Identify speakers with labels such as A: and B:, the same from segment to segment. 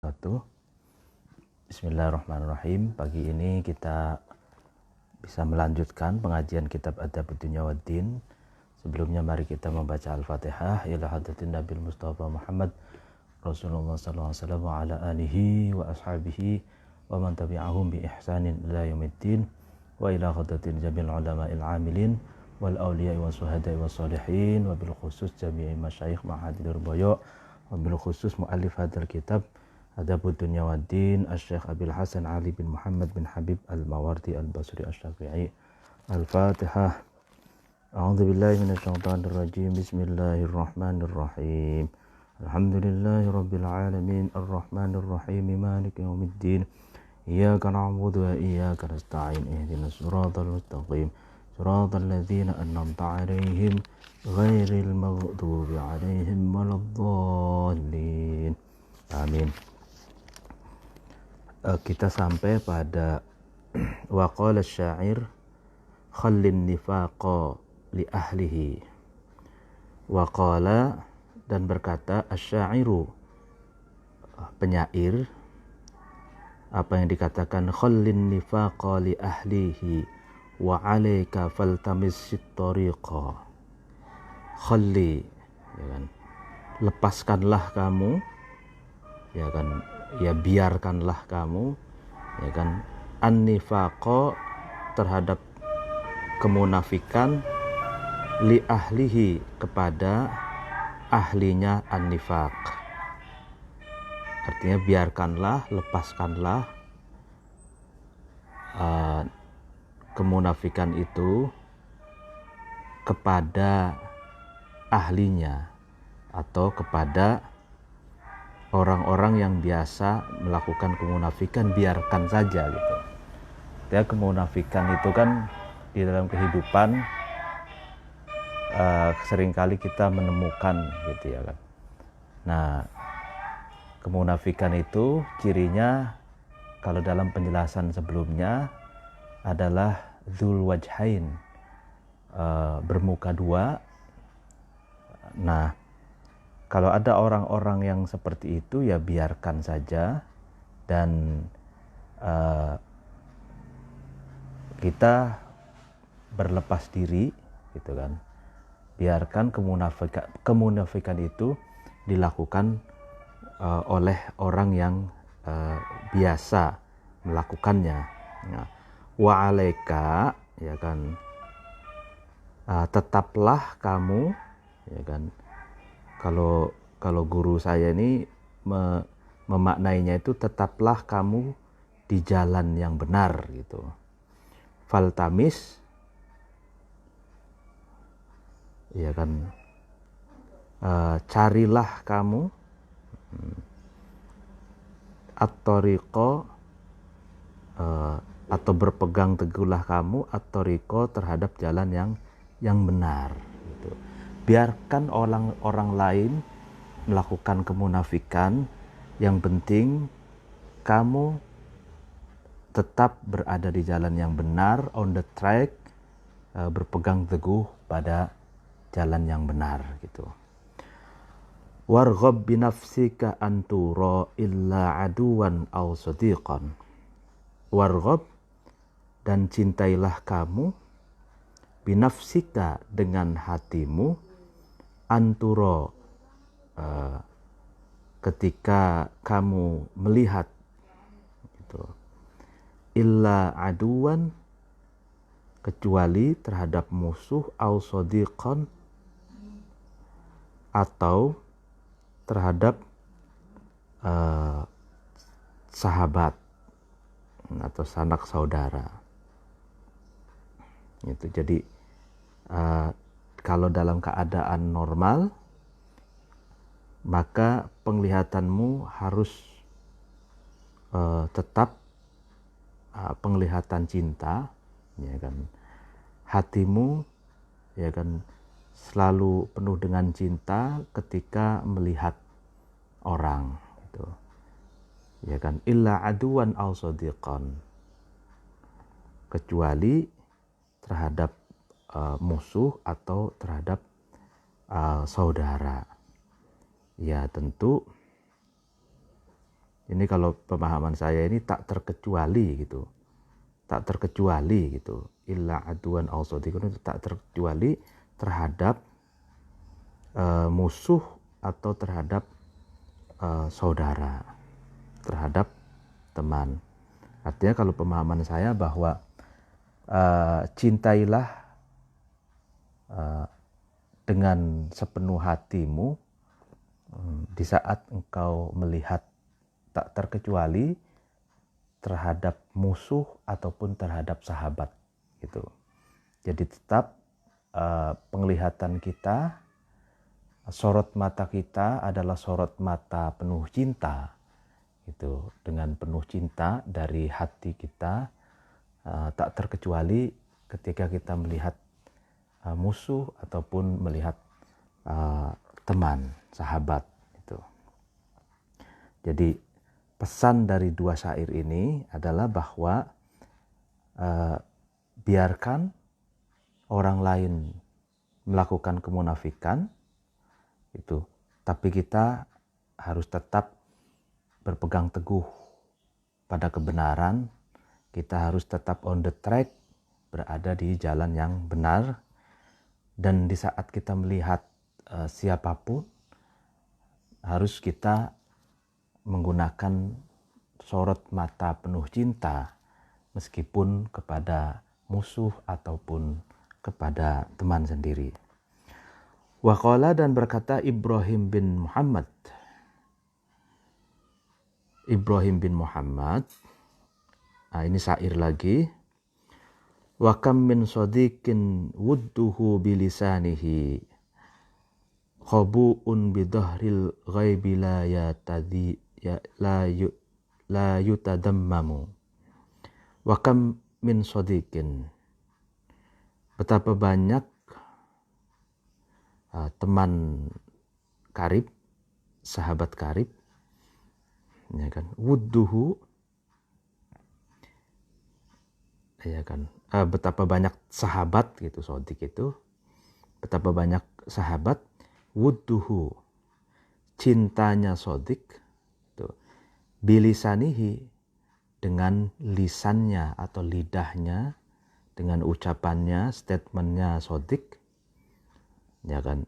A: wabarakatuh. Bismillahirrahmanirrahim. Pagi ini kita bisa melanjutkan pengajian kitab Adabud Dunya Waddin. Sebelumnya mari kita membaca Al-Fatihah ila hadratin Nabil Mustafa Muhammad Rasulullah sallallahu alaihi wasallam wa ala alihi wa ashabihi wa man tabi'ahum bi ihsanin ila yaumiddin wa ila hadratin jamil ulama'il amilin wal awliya'i wa suhada'i wa salihin wa bil khusus jami'i masyayikh ma'hadil ruboyo wa bil khusus mu'allif hadal kitab Adabud Dunya Waddin Asy-Syaikh Abil Hasan Ali bin Muhammad bin Habib Al-Mawardi Al-Basri Asy-Syafi'i. Al-Fatihah. A'udzu billahi minasyaitonir rajim. Bismillahirrahmanirrahim. Alhamdulillahirabbil alamin arrahmanir rahim maliki yaumiddin. Iyyaka na'budu wa iyyaka nasta'in. Ihdinas siratal mustaqim. Siratal ladzina an'amta 'alaihim ghairil maghdubi 'alaihim waladdallin. Amin. Kita sampai pada waqala syair khallin nifaqa li ahlihi. Waqala, dan berkata asyairu, penyair, apa yang dikatakan khallin nifaqa li ahlihi wa alayka faltamis tariqa. Khalli, ya kan, lepaskanlah kamu, ya kan, ya biarkanlah kamu, ya kan, an-nifaqa, terhadap kemunafikan, li ahlihi, kepada ahlinya an-nifaq. Artinya biarkanlah, lepaskanlah kemunafikan itu kepada ahlinya atau kepada orang-orang yang biasa melakukan kemunafikan, biarkan saja gitu. Ya, kemunafikan itu kan di dalam kehidupan seringkali kita menemukan gitu ya kan. Nah, kemunafikan itu cirinya kalau dalam penjelasan sebelumnya adalah dzul wajhain, bermuka dua. Nah, kalau ada orang-orang yang seperti itu ya biarkan saja, dan kita berlepas diri gitu kan. Biarkan kemunafikan itu dilakukan oleh orang yang biasa melakukannya. Nah, wa alaika, ya kan, tetaplah kamu, ya kan. Kalau guru saya ini memaknainya itu tetaplah kamu di jalan yang benar gitu. Faltamis, ya kan, carilah kamu at-tariqa, atau berpegang teguhlah kamu at-tariqa, terhadap jalan yang benar gitu. Biarkan orang lain melakukan kemunafikan, yang penting kamu tetap berada di jalan yang benar, on the track, berpegang teguh pada jalan yang benar gitu. Warghab binafsika antura illa aduwan aw sadiqan. Warghab, dan cintailah kamu, binafsika, dengan hatimu, anturo, ketika kamu melihat gitu, illa aduwan, kecuali terhadap musuh, au sadiqan, atau terhadap sahabat atau sanak saudara. Itu jadi kalau dalam keadaan normal maka penglihatanmu harus tetap penglihatan cinta, ya kan. Hatimu, ya kan, selalu penuh dengan cinta ketika melihat orang gitu. Ya kan, illa aduwan aw sadiqan, kecuali terhadap musuh atau terhadap saudara. Ya tentu Ini kalau pemahaman saya ini tak terkecuali gitu. Tak terkecuali gitu. Illa aduan aw sadiqun, itu tak terkecuali terhadap musuh atau terhadap saudara, terhadap teman. Artinya kalau pemahaman saya bahwa cintailah dengan sepenuh hatimu di saat engkau melihat tak terkecuali terhadap musuh ataupun terhadap sahabat gitu. Jadi tetap penglihatan kita, sorot mata kita adalah sorot mata penuh cinta gitu. Dengan penuh cinta dari hati kita, tak terkecuali ketika kita melihat musuh ataupun melihat teman, sahabat itu. Jadi pesan dari dua syair ini adalah bahwa biarkan orang lain melakukan kemunafikan itu, tapi kita harus tetap berpegang teguh pada kebenaran. Kita harus tetap on the track, berada di jalan yang benar. Dan di saat kita melihat siapapun, harus kita menggunakan sorot mata penuh cinta, meskipun kepada musuh ataupun kepada teman sendiri. Waqala, dan berkata Ibrahim bin Muhammad. Ibrahim bin Muhammad, ini syair lagi. Wa kam min sadiqin wudduhu bilisanihi khabu'un bidahril ghaibi la yutadammamu. Wa kam min sadiqin, betapa banyak teman karib, sahabat karib, ya kan, wudduhu, ya kan, betapa banyak sahabat gitu, sodik itu, betapa banyak sahabat, wudduhu, cintanya sodik, itu, bilisanihi, dengan lisannya atau lidahnya, dengan ucapannya, statementnya sodik, ya kan,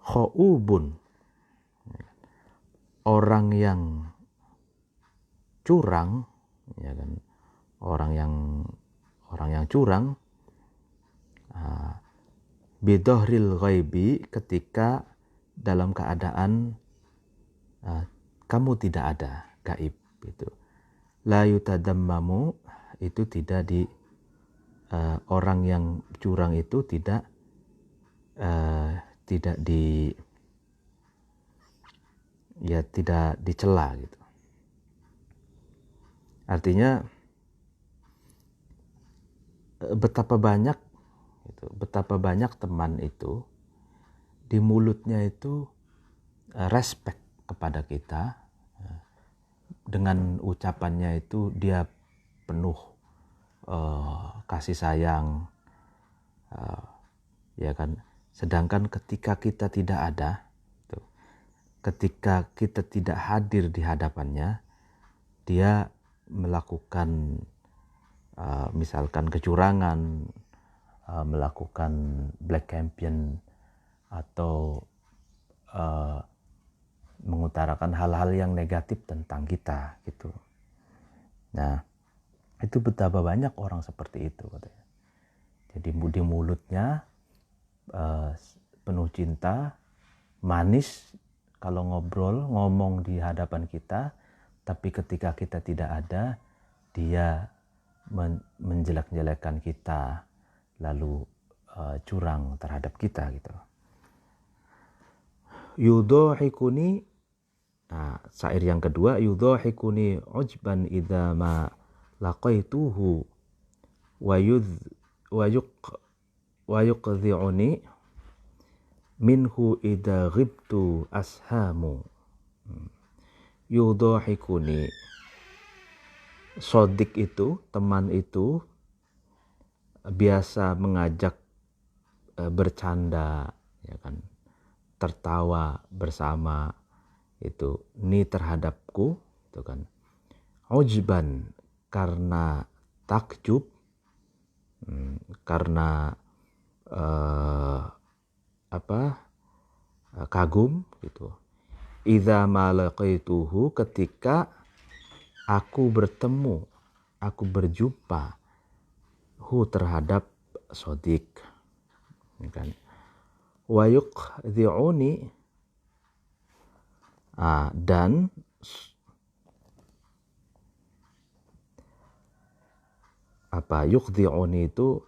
A: khoubun, orang yang curang, ya kan, orang yang curang, bidohril ghaibi, ketika dalam keadaan kamu tidak ada, gaib itu. La yutadammamu, itu tidak di orang yang curang itu tidak dicela gitu. Artinya betapa banyak teman itu di mulutnya itu respect kepada kita, dengan ucapannya itu dia penuh kasih sayang, ya kan. Sedangkan ketika kita tidak ada, ketika kita tidak hadir di hadapannya, dia melakukan misalkan kecurangan, melakukan black campaign, atau mengutarakan hal-hal yang negatif tentang kita gitu. Nah, itu betapa banyak orang seperti itu katanya. Jadi di mulutnya penuh cinta, manis kalau ngobrol, ngomong di hadapan kita, tapi ketika kita tidak ada, dia menjelek-jelekkan kita, lalu curang terhadap kita gitu. Yudhahikuni, syair yang kedua, yudhahikuni ujban idza ma laqaituhu wa yuqdhi'uni minhu idza ghibtu ashamu. Yudhahikuni, sodik itu, teman itu biasa mengajak bercanda, ya kan, tertawa bersama itu, ni terhadapku, gitu kan. Ujban karena takjub, karena kagum gitu. Idza ma laqaituhu, ketika aku bertemu, aku berjumpa terhadap sodik, kan. Wa yuqdhi'uni, dan yuqdhi'uni itu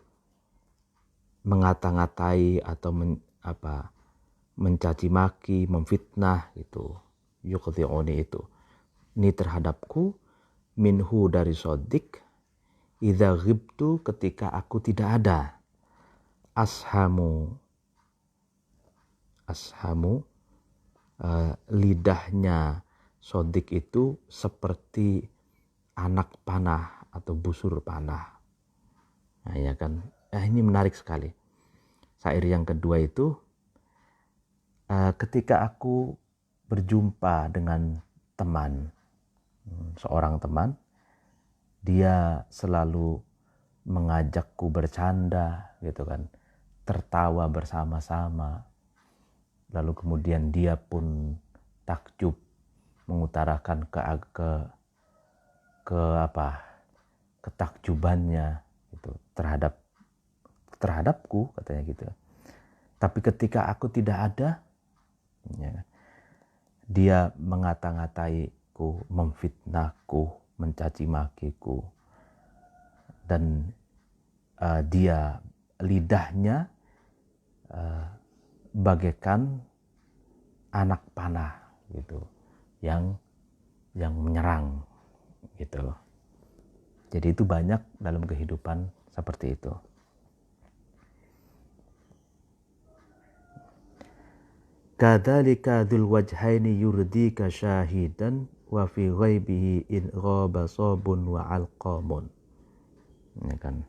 A: mengata-ngatai atau mencaci maki, memfitnah gitu. Yuqdhi'uni itu ini terhadapku, minhu dari sodik, idza ghibtu ketika aku tidak ada. Ashamu lidahnya sodik itu seperti anak panah atau busur panah. Nah, ya kan, ini menarik sekali. Syair yang kedua itu, ketika aku berjumpa dengan teman, seorang teman, dia selalu mengajakku bercanda gitu kan, tertawa bersama-sama. Lalu kemudian dia pun takjub, mengutarakan ketakjubannya gitu terhadapku katanya gitu. Tapi ketika aku tidak ada, ya, dia mengata-ngataiku, memfitnahku, mencaci makiku, dan dia lidahnya bagaikan anak panah gitu, yang menyerang gitu. Jadi itu banyak dalam kehidupan seperti itu. Kadzalika dzul wajhaini yurdika syahidan wa fi ghaibihi in ghaba sabun wa alqamun. Ya kan.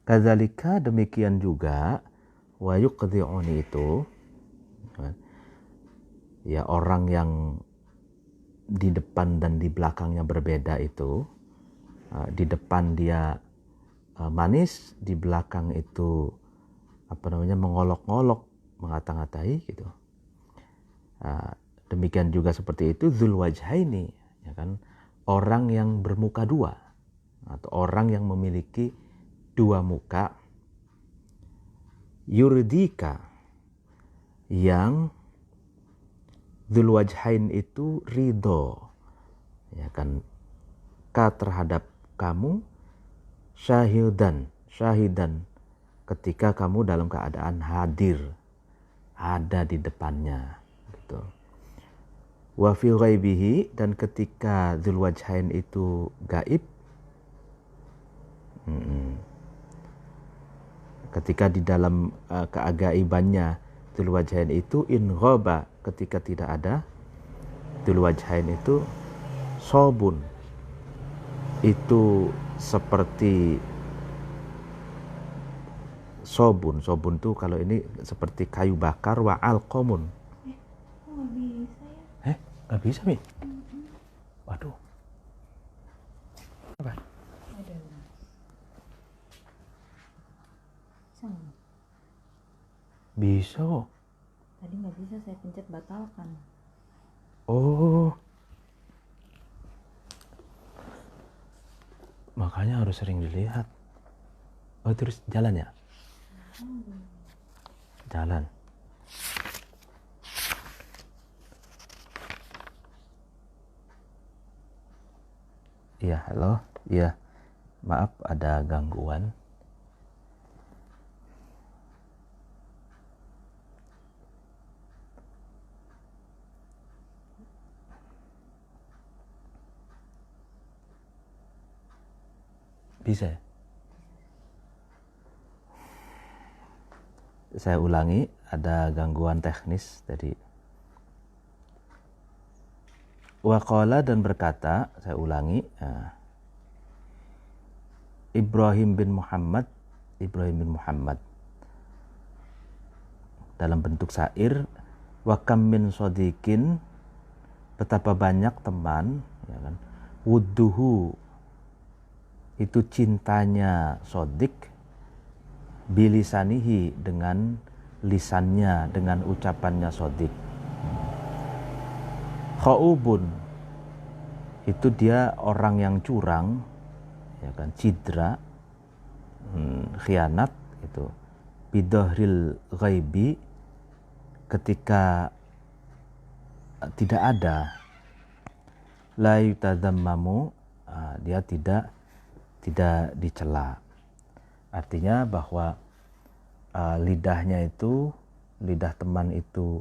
A: Kadzalika demikian juga, wa yuqdhi'uni itu, ya, orang yang di depan dan di belakangnya berbeda itu, di depan dia manis, di belakang itu mengolok-ngolok, mengata-ngatai gitu. Demikian juga seperti itu dzul wajhaini, ya kan, orang yang bermuka dua atau orang yang memiliki dua muka, yurdika, yang dzul wajhain itu ridho, ya kan, terhadap kamu, syahidan ketika kamu dalam keadaan hadir, ada di depannya gitu. Wa fi ghaibihi, dan ketika dzul wajhain itu gaib, ketika di dalam keagaibannya dzul wajhain itu, in ghaba, ketika tidak ada, dzul wajhain itu sobun, itu seperti sobun tuh kalau ini seperti kayu bakar, wa alqamun.
B: Nggak bisa ya?
A: Nggak bisa, Mi? Waduh. Apa?
B: Ada. Bisa nggak?
A: Bisa kok.
B: Tadi nggak bisa, saya pencet batalkan.
A: Oh, makanya harus sering dilihat. Oh, terus jalan ya? Jalan. Iya, halo. Iya, maaf ada gangguan. Bisa ya? Saya ulangi, ada gangguan teknis tadi. Waqala, dan berkata, saya ulangi, Ibrahim bin Muhammad dalam bentuk syair, wa kam min sadiqin, betapa banyak teman, ya kan, wudduhu itu cintanya sodik, bilisanihi dengan lisannya, dengan ucapannya sodik. Khaubun itu dia orang yang curang, ya kan, cidra, khianat itu. Bidohril ghaibi, ketika tidak ada, la yutadzammamu, dia tidak dicela. Artinya bahwa lidahnya itu, lidah teman itu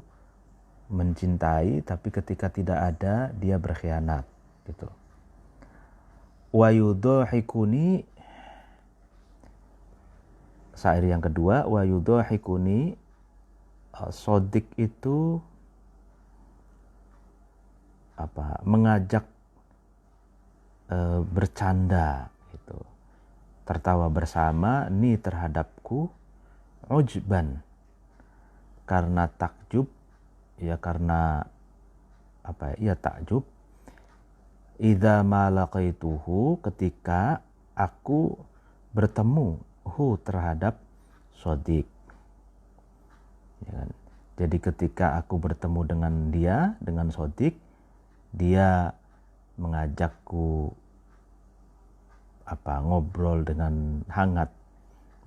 A: mencintai, tapi ketika tidak ada dia berkhianat gitu. Wa yudhahikuni, syair yang kedua, wa yudhahikuni, sodik itu mengajak bercanda gitu, tertawa bersama, ni terhadapku, ujban karena takjub, ya karena takjub, idza ma laqaituhu, ketika aku bertemu terhadap sodik, ya kan? Jadi ketika aku bertemu dengan dia, dengan sodik, dia mengajakku ngobrol dengan hangat,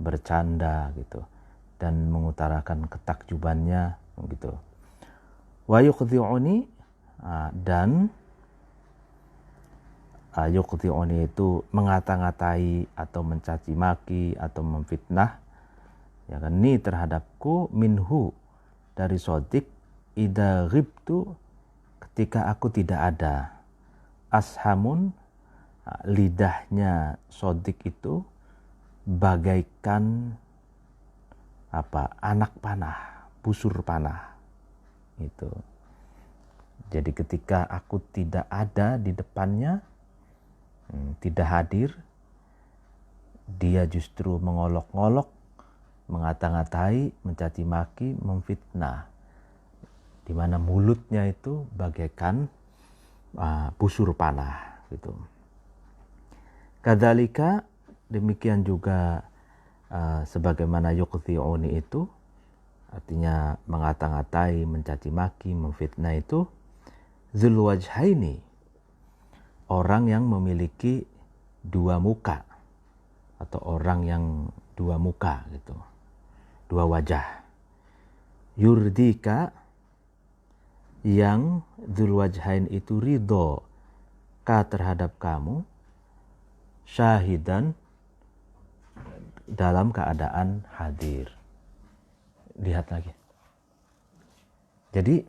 A: bercanda gitu, dan mengutarakan ketakjubannya gitu. Wa yuqdhi'uni, dan yuqdhi'uni itu mengata-ngatai atau mencaci maki atau memfitnah, ya kan, ni terhadapku, minhu dari sodik, idza ghibtu ketika aku tidak ada, ashamun, lidahnya sodik itu bagaikan anak panah, busur panah itu. Jadi ketika aku tidak ada di depannya, tidak hadir, dia justru mengolok-olok, mengata-ngatai, mencaci maki, memfitnah, di mana mulutnya itu bagaikan busur panah gitu. Kadzalika, demikian juga sebagaimana yuqdhi'uni itu, artinya mengata-ngatai, mencaci maki, memfitnah itu, dzul wajhaini, orang yang memiliki dua muka, atau orang yang dua muka gitu, dua wajah. Yurdika, yang dzul wajhain itu ridho ka terhadap kamu, syahidan dalam keadaan hadir. Lihat lagi. Jadi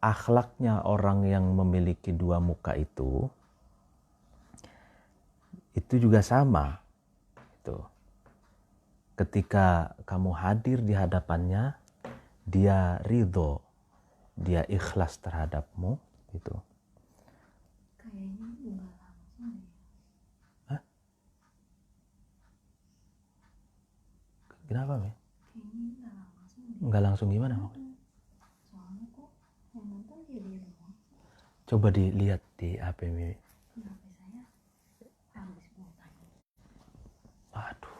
A: akhlaknya orang yang memiliki dua muka itu juga sama itu. Ketika kamu hadir di hadapannya, dia ridho, dia ikhlas terhadapmu gitu.
B: Kayaknya enggak langsung ya.
A: Hah? Kenapa, Mi?
B: Kayaknya enggak langsung deh.
A: Enggak langsung gimana?
B: Soalnya kok yang nonton dia doang.
A: Coba dilihat di HP Mi.
B: HP saya habis kuotanya.
A: Aduh.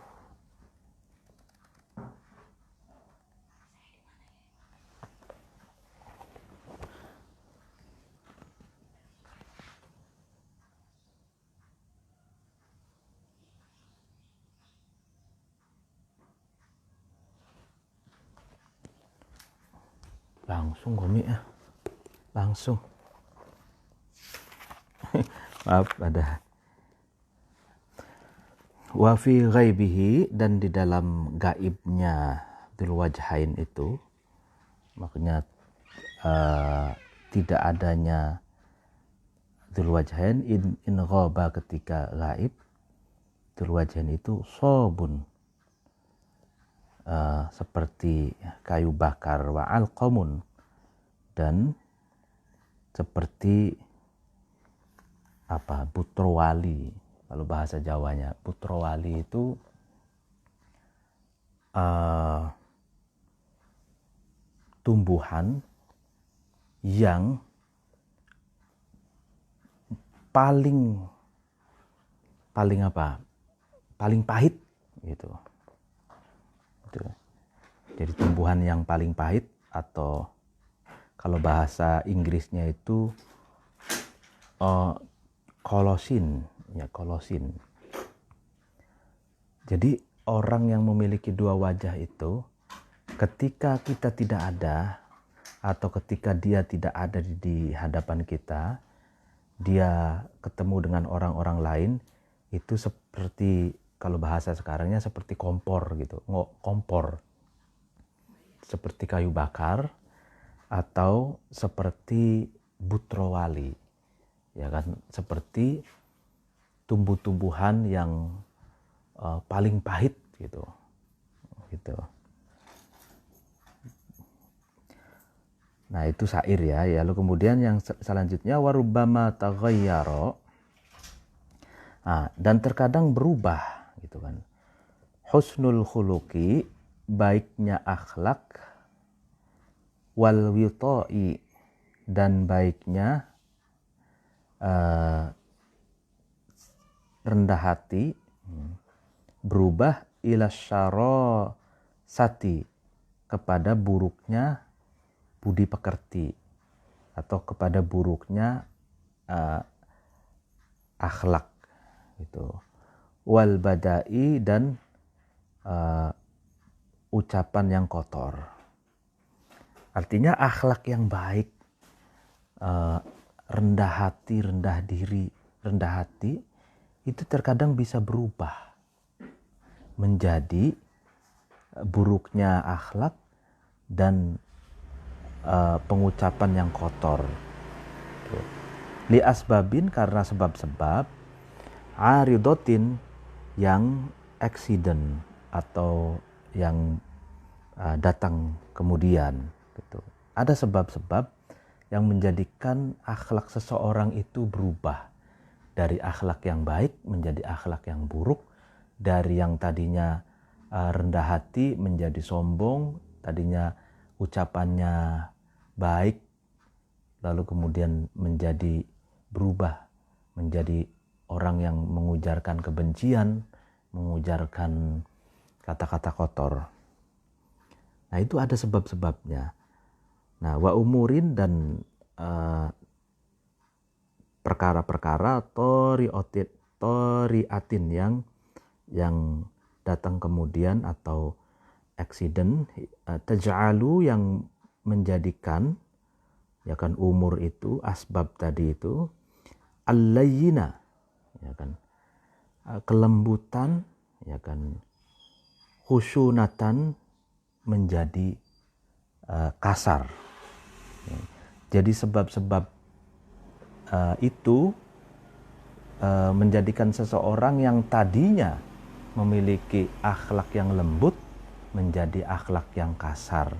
A: Langsung kok, Mi, ya. Langsung. Maaf, ada. Wa fi ghaibihi, dan di dalam gaibnya dzul wajhain itu, makanya tidak adanya dzul wajhain, in ghaba, ketika gaib, dzul wajhain itu sobun, seperti kayu bakar, wa alqamun, dan seperti putrowali, kalau bahasa Jawanya. Putrowali itu tumbuhan yang paling pahit gitu. Jadi tumbuhan yang paling pahit, atau kalau bahasa Inggrisnya itu kolosin. Jadi orang yang memiliki dua wajah itu, ketika kita tidak ada atau ketika dia tidak ada di hadapan kita, dia ketemu dengan orang-orang lain, itu seperti, kalau bahasa sekarangnya seperti kompor gitu, kompor. Seperti kayu bakar atau seperti butrowali, ya kan, seperti tumbuh-tumbuhan yang paling pahit gitu. Nah, itu syair ya. Lalu kemudian yang selanjutnya warubbama taghayyara. Dan terkadang berubah gitu kan. Husnul khuluqi, baiknya akhlak, wal wita'i, dan baiknya rendah hati, berubah ila syarasati, kepada buruknya budi pekerti, atau kepada buruknya akhlak gitu. Wal badai, dan ucapan yang kotor. Artinya akhlak yang baik, rendah hati, rendah diri, rendah hati, itu terkadang bisa berubah menjadi buruknya akhlak dan pengucapan yang kotor. Li asbabin, karena sebab-sebab, aridotin, yang accident atau yang datang kemudian gitu. Ada sebab-sebab yang menjadikan akhlak seseorang itu berubah dari akhlak yang baik menjadi akhlak yang buruk, dari yang tadinya rendah hati menjadi sombong, tadinya ucapannya baik lalu kemudian menjadi berubah menjadi orang yang mengujarkan kebencian, mengujarkan kata-kata kotor. Nah, itu ada sebab-sebabnya. Nah, wa umurin, dan perkara-perkara toriatin yang datang kemudian atau accident, taj'alu, yang menjadikan, ya kan, umur itu, asbab tadi itu, al-layyina, ya kan, kelembutan, ya kan, khusyunatan, menjadi kasar. Jadi sebab-sebab itu menjadikan seseorang yang tadinya memiliki akhlak yang lembut menjadi akhlak yang kasar,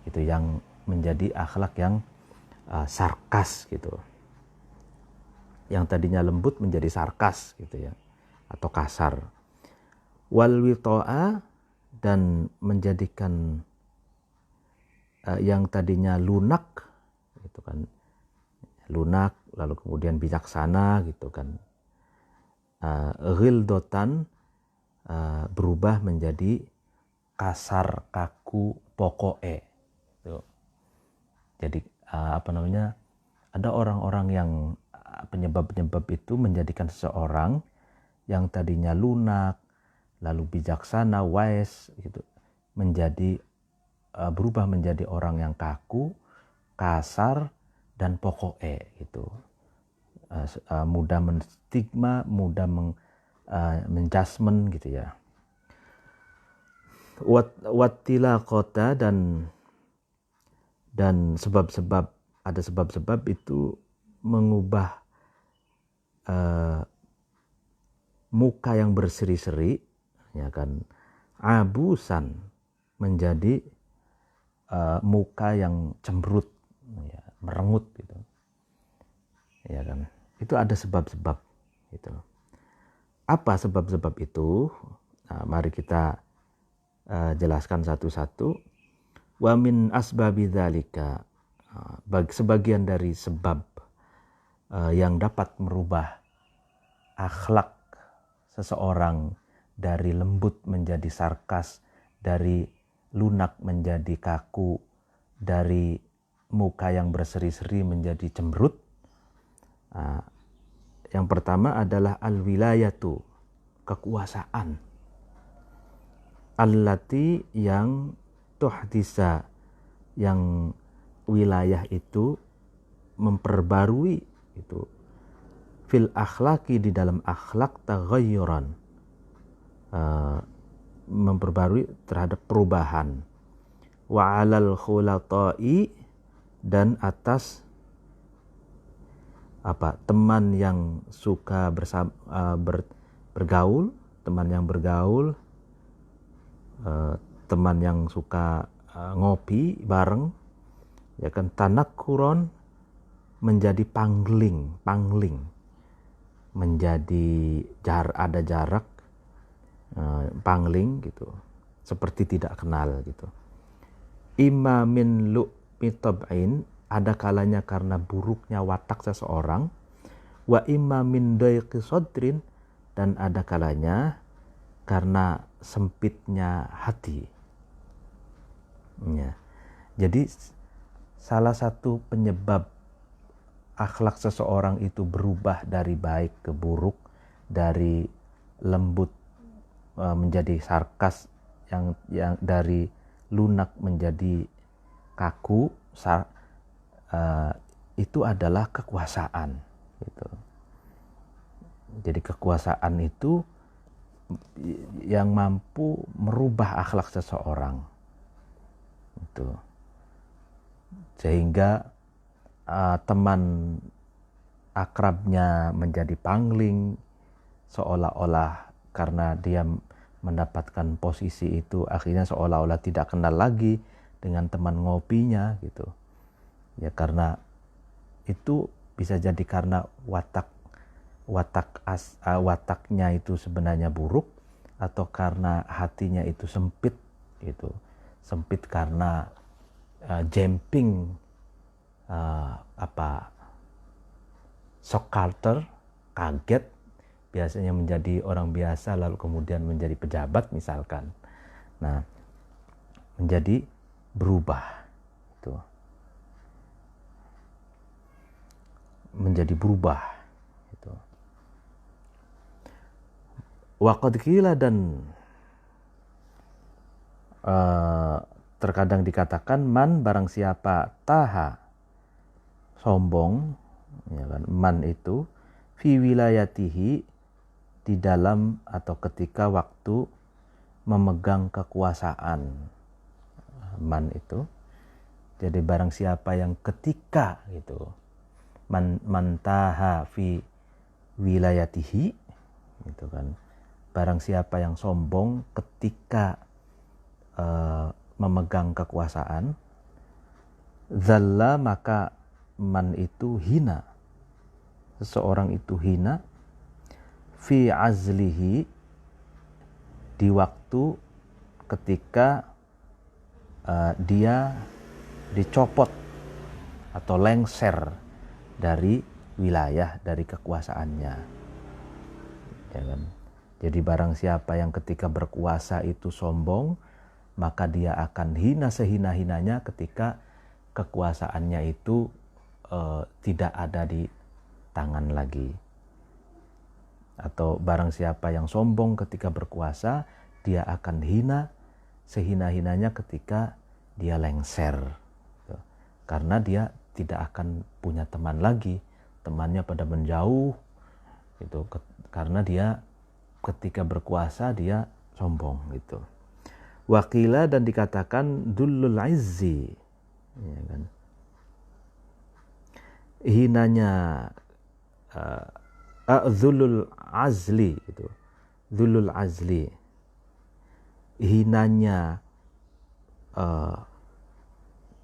A: gitu, yang menjadi akhlak yang sarkas gitu. Yang tadinya lembut menjadi sarkas gitu ya, atau kasar. Wal wito'a, dan menjadikan yang tadinya lunak gitu kan, lunak lalu kemudian bijaksana gitu kan, ghildotan, berubah menjadi kasar, kaku, pokoe gitu. Jadi ada orang-orang yang penyebab-penyebab itu menjadikan seseorang yang tadinya lunak lalu bijaksana, wise gitu, menjadi berubah menjadi orang yang kaku, kasar, dan pokoe gitu. Mudah menstigma, mudah menjudgment gitu ya. Wattila kota, dan sebab-sebab, ada sebab-sebab itu mengubah muka yang berseri-seri, ya kan, abusan, menjadi muka yang cemberut, ya, merengut gitu, ya kan. Itu ada sebab-sebab gitu. Apa sebab-sebab itu? Nah, mari kita jelaskan satu-satu. Wa min asbabi dzalika, sebagian dari sebab yang dapat merubah akhlak seseorang dari lembut menjadi sarkas, dari lunak menjadi kaku, dari muka yang berseri-seri menjadi cemberut. Yang pertama adalah al-wilayatu, kekuasaan. Allati yang tuhdisa, yang wilayah itu memperbarui itu fil akhlaki, di dalam akhlak, taghayyuran, memperbarui terhadap perubahan, wa alal khulatai, dan atas teman yang suka bergaul, teman yang bergaul, teman yang suka ngopi bareng, ya kan, tanakkuron, menjadi pangling, menjadi ada jarak, pangling gitu, seperti tidak kenal gitu. Imma min lu'mi tab'in, ada kalanya karena buruknya watak seseorang, wa imma min dayqi sadrin, dan ada kalanya karena sempitnya hati. Ya. Jadi salah satu penyebab akhlak seseorang itu berubah dari baik ke buruk, dari lembut menjadi sarkas, yang dari lunak menjadi kaku, itu adalah kekuasaan gitu. Jadi kekuasaan itu yang mampu merubah akhlak seseorang itu, sehingga teman akrabnya menjadi pangling, seolah-olah karena dia mendapatkan posisi itu akhirnya seolah-olah tidak kenal lagi dengan teman ngopinya gitu. Ya karena itu bisa jadi karena wataknya itu sebenarnya buruk, atau karena hatinya itu sempit gitu. Sempit karena jumping shock culture, kaget, biasanya menjadi orang biasa lalu kemudian menjadi pejabat misalkan. Nah, menjadi berubah itu. Menjadi berubah itu. Wa qad qila, dan terkadang dikatakan, man, barang siapa, taha, sombong, ya kan, man itu fi wilayatihi, di dalam atau ketika waktu memegang kekuasaan. Man itu, jadi barang siapa yang ketika gitu, man taha fi wilayatihi gitu kan, barang siapa yang sombong ketika memegang kekuasaan, zalla, maka man itu hina, seseorang itu hina, fi azlihi, di waktu ketika dia dicopot atau lengser dari wilayah, dari kekuasaannya, ya kan. Jadi barang siapa yang ketika berkuasa itu sombong, maka dia akan hina sehina-hinanya ketika kekuasaannya itu tidak ada di tangan lagi. Atau barang siapa yang sombong ketika berkuasa, dia akan hina sehina-hinanya ketika dia lengser, karena dia tidak akan punya teman lagi, temannya pada menjauh gitu, karena dia ketika berkuasa dia sombong gitu. Wakila, dan dikatakan dullul izzi, ya kan, hinanya dzulul azli itu, dzulul azli, hinanya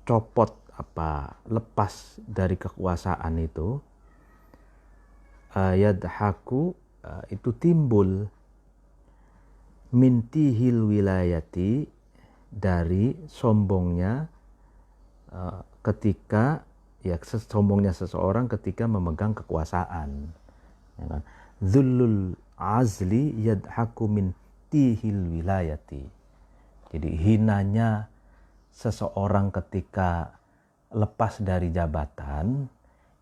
A: copot lepas dari kekuasaan itu, yadhaku, itu timbul, mintihil wilayati, dari sombongnya ketika sombongnya seseorang ketika memegang kekuasaan, ya kan? Dhullul azli yadhaku min tihil wilayati. Jadi hinanya seseorang ketika lepas dari jabatan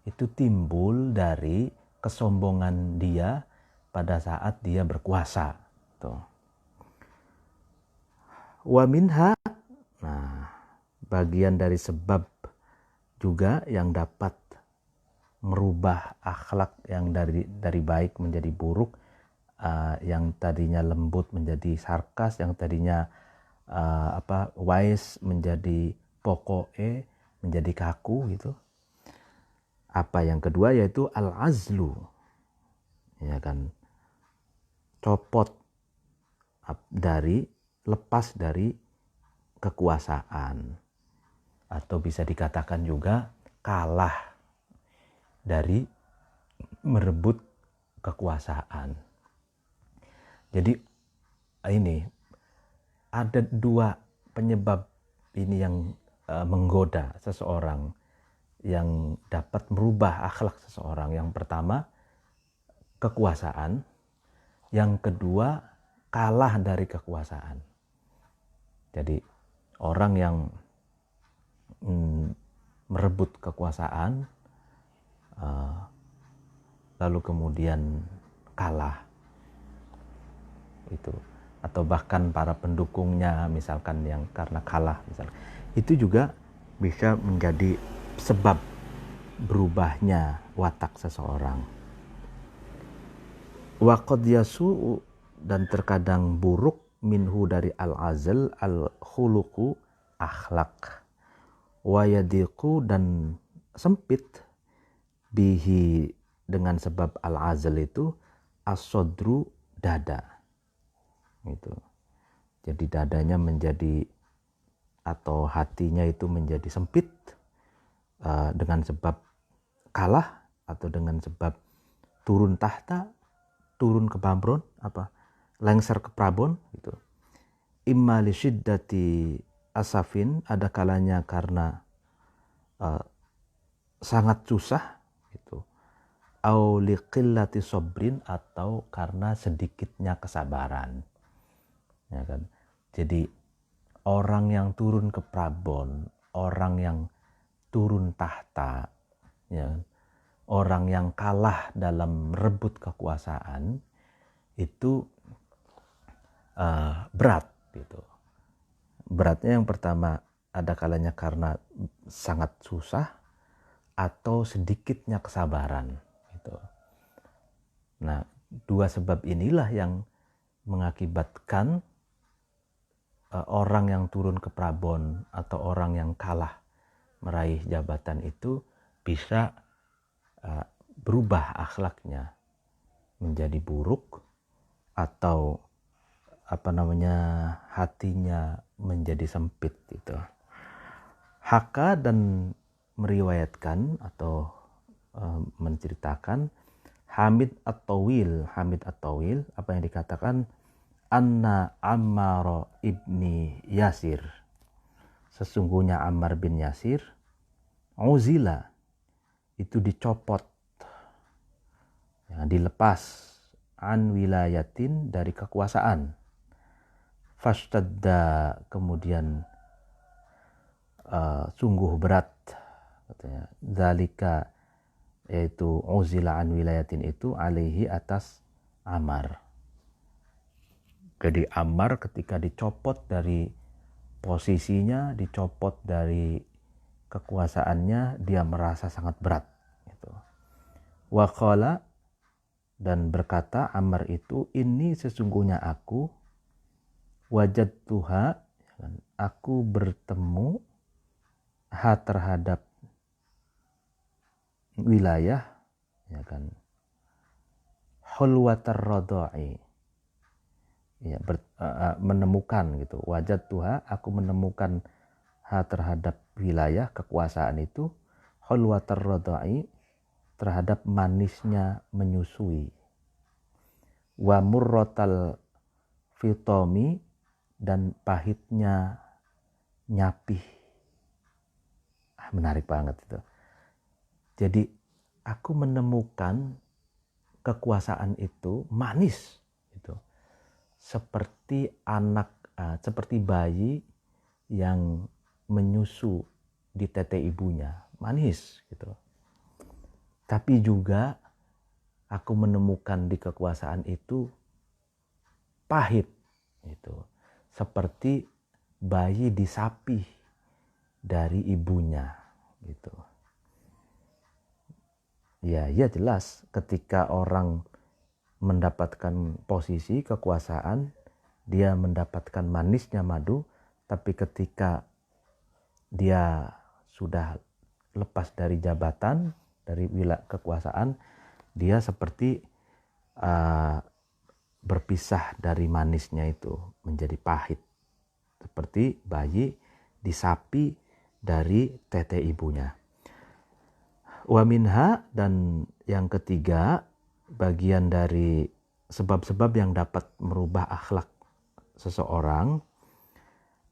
A: itu timbul dari kesombongan dia pada saat dia berkuasa. Tuh. Wa minha, nah bagian dari sebab juga yang dapat merubah akhlak yang dari baik menjadi buruk, yang tadinya lembut menjadi sarkas, yang tadinya wise menjadi pokoe, menjadi kaku gitu. Apa yang kedua yaitu al-azlu, ya kan, copot lepas dari kekuasaan, atau bisa dikatakan juga kalah dari merebut kekuasaan. Jadi ini ada dua penyebab ini yang menggoda seseorang, yang dapat merubah akhlak seseorang. Yang pertama kekuasaan, yang kedua kalah dari kekuasaan. Jadi orang yang merebut kekuasaan lalu kemudian kalah itu, atau bahkan para pendukungnya misalkan yang karena kalah misalkan, itu juga bisa menjadi sebab berubahnya watak seseorang. Wa qad yasu'u, dan terkadang buruk, minhu dari al-azl, al-khuluqu, akhlak, wa yadiqu, dan sempit, bihi, dengan sebab al-azl itu, as-sodru, dada. Itu. Jadi dadanya menjadi, atau hatinya itu menjadi sempit dengan sebab kalah, atau dengan sebab turun tahta, turun ke Babron, lengser ke Prabon gitu. Imma li syiddati asafin, ada kalanya karena sangat susah gitu. Au li qillati sobrin, atau karena sedikitnya kesabaran. Ya kan? Jadi orang yang turun ke Prabon, orang yang turun tahta, ya, orang yang kalah dalam merebut kekuasaan itu berat gitu. Beratnya yang pertama ada kalanya karena sangat susah atau sedikitnya kesabaran gitu. Nah, dua sebab inilah yang mengakibatkan orang yang turun ke Prabon atau orang yang kalah meraih jabatan itu bisa berubah akhlaknya menjadi buruk, atau hatinya menjadi sempit gitu. Haka, dan meriwayatkan atau menceritakan Hamid At-Tawil, apa yang dikatakan anna Ammar ibni Yasir, sesungguhnya Ammar bin Yasir, uzila, itu dicopot, ya, dilepas, an wilayatin, dari kekuasaan, fashtadda, kemudian sungguh berat, katanya, dzalika, yaitu uzila an wilayatin itu, alaihi, atas Ammar. Jadi Ammar ketika dicopot dari posisinya, dicopot dari kekuasaannya, dia merasa sangat berat gitu. Wa qala, dan berkata Ammar itu, ini sesungguhnya aku, wajadtuha, aku bertemu terhadap wilayah, ya kan, hulwatar radha'i, ya, menemukan gitu. Wajadtuha, aku menemukan terhadap wilayah kekuasaan itu, hulwatar radha'i, terhadap manisnya menyusui, wa murratal fitomi, dan pahitnya nyapih menarik banget itu. Jadi aku menemukan kekuasaan itu manis gitu. Seperti seperti bayi yang menyusu di tete ibunya, manis gitu. Tapi juga aku menemukan di kekuasaan itu pahit gitu. Seperti bayi disapih dari ibunya gitu. Ya jelas ketika orang mendapatkan posisi kekuasaan, dia mendapatkan manisnya madu, tapi ketika dia sudah lepas dari jabatan, dari wilayah kekuasaan, dia seperti berpisah dari manisnya itu menjadi pahit. Seperti bayi disapi dari tete ibunya. Wa minha, dan yang ketiga, bagian dari sebab-sebab yang dapat merubah akhlak seseorang,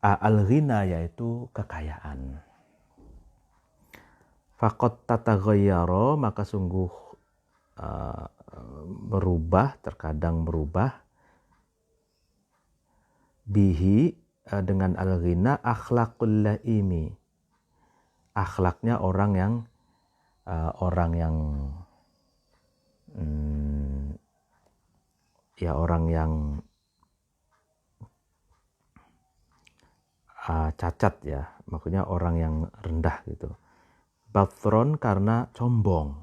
A: al-ghina, yaitu kekayaan. Faqad tataghayyara, maka sungguh berubah, terkadang berubah, bihi, dengan al-ghina, akhlaqul laimi, akhlaknya orang yang cacat ya, maksudnya orang yang rendah gitu. Bathron, karena sombong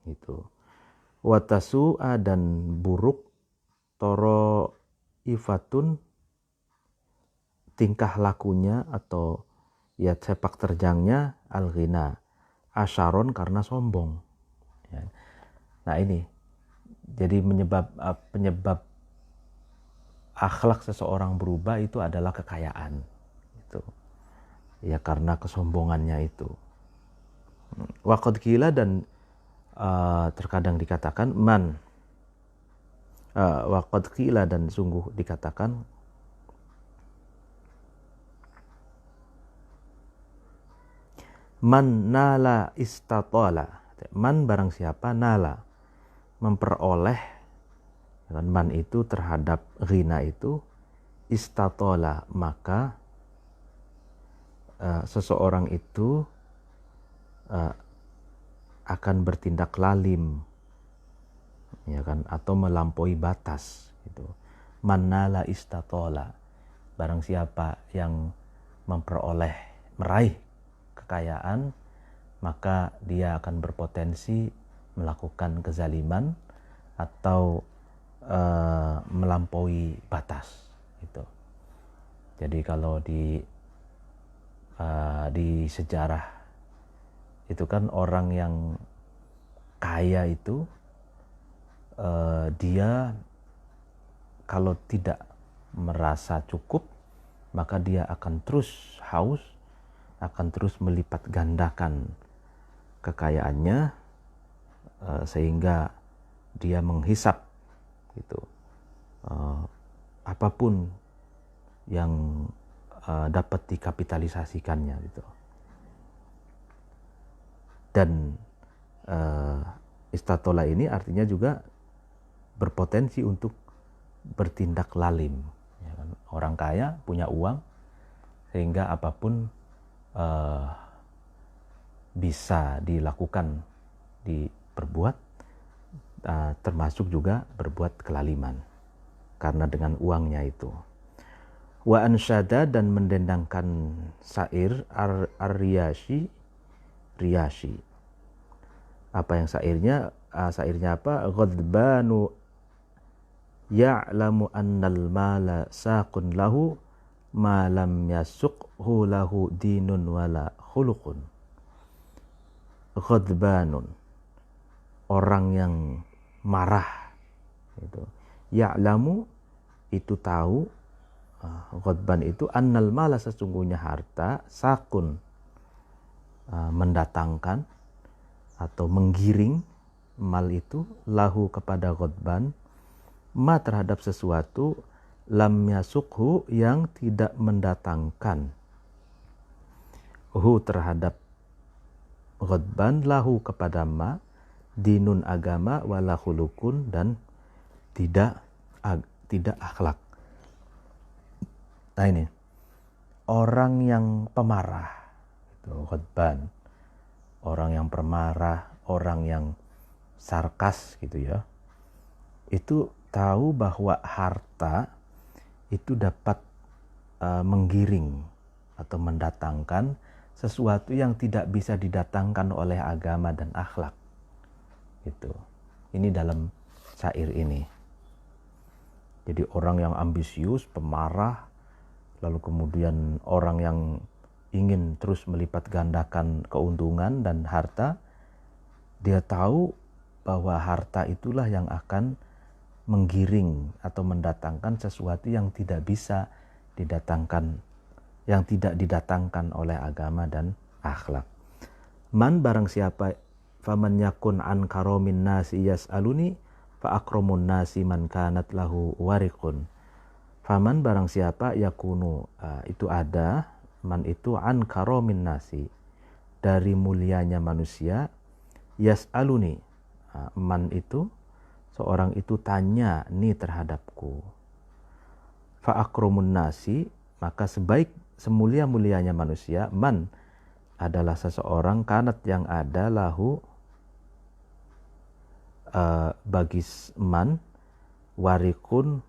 A: gitu. Watasu'a, dan buruk. Toro ifatun, tingkah lakunya atau ya sepak terjangnya al-ghina. Asharon, karena sombong ya. Nah ini jadi penyebab akhlak seseorang berubah itu adalah kekayaan itu ya, karena kesombongannya itu. Waqad qila, dan terkadang dikatakan waqad qila, dan sungguh dikatakan man nala istatala, man barang siapa, nala memperoleh, man itu terhadap ghina itu, istatala maka seseorang itu akan bertindak lalim ya kan, atau melampaui batas gitu. Man nala istatala, barang siapa yang meraih kekayaan, maka dia akan berpotensi melakukan kezaliman atau melampaui batas gitu. Jadi kalau di sejarah itu kan orang yang kaya itu dia kalau tidak merasa cukup, maka dia akan terus haus, akan terus melipat gandakan kekayaannya, sehingga dia menghisap gitu apapun yang dapat dikapitalisasikannya gitu. Dan istatola ini artinya juga berpotensi untuk bertindak lalim ya kan? Orang kaya punya uang sehingga apapun bisa dilakukan, diperbuat, termasuk juga berbuat kelaliman karena dengan uangnya itu. Wa ansyada, dan mendendangkan syair ar-riyashi, riyashi. Apa yang syairnya? Syairnya apa? Ghadbanu ya'lamu annal mala saqun lahu ma lam yasuqhu lahu dinun wala khuluqun. Ghadbanun, orang yang marah gitu. Ya'lamu, itu tahu, ghadban itu, annal mala, sesungguhnya harta, sakun, mendatangkan atau menggiring, mal itu, lahu kepada ghadban, ma terhadap sesuatu, lam yasukhu yang tidak mendatangkan, hu terhadap ghadban lahu kepada ma, dinun agama, wala khulukun dan tidak akhlak. Nah ini orang yang pemarah itu ghadban, orang yang pemarah, orang yang sarkas gitu ya, itu tahu bahwa harta itu dapat menggiring atau mendatangkan sesuatu yang tidak bisa didatangkan oleh agama dan akhlak. Gitu. Ini dalam syair ini. Jadi orang yang ambisius, pemarah, lalu kemudian orang yang ingin terus melipat gandakan keuntungan dan harta, dia tahu bahwa harta itulah yang akan menggiring atau mendatangkan sesuatu yang tidak bisa didatangkan, yang tidak didatangkan oleh agama dan akhlak. Man barang siapa, faman yakun an karomin nasi yas'aluni fa akramun nasi man kanat lahu wariqun. Faman barang siapa yakunu, itu ada, man itu an karomin nasi, dari mulianya manusia, yas'aluni, man itu seorang itu tanya ni terhadapku. Fa akramun nasi, maka semulia-mulianya manusia, man adalah seseorang, kanat yang ada, lahu bagi man, warikun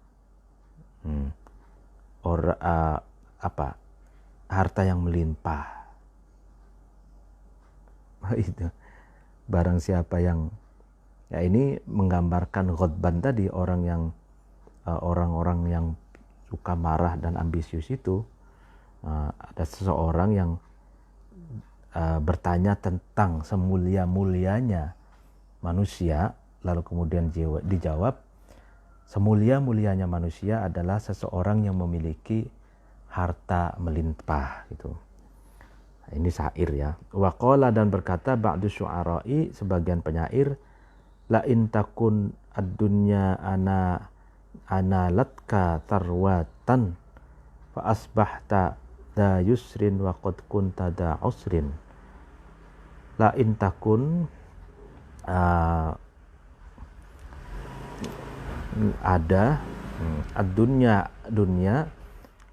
A: harta yang melimpah. Itu barang siapa yang, ya ini menggambarkan ghadban tadi, orang-orang yang suka marah dan ambisius itu. Ada seseorang yang bertanya tentang semulia-mulianya manusia, lalu kemudian dijawab, semulia-mulianya manusia adalah seseorang yang memiliki harta melimpah gitu. Nah, ini syair ya. Waqala, dan berkata ba'du syu'ara'i, sebagian penyair, la in takun ad-dunya ana latka tarwatan fa asbahta da yusrin wa qad kunta da usrin. La in takun, ada, ad-dunya, dunia,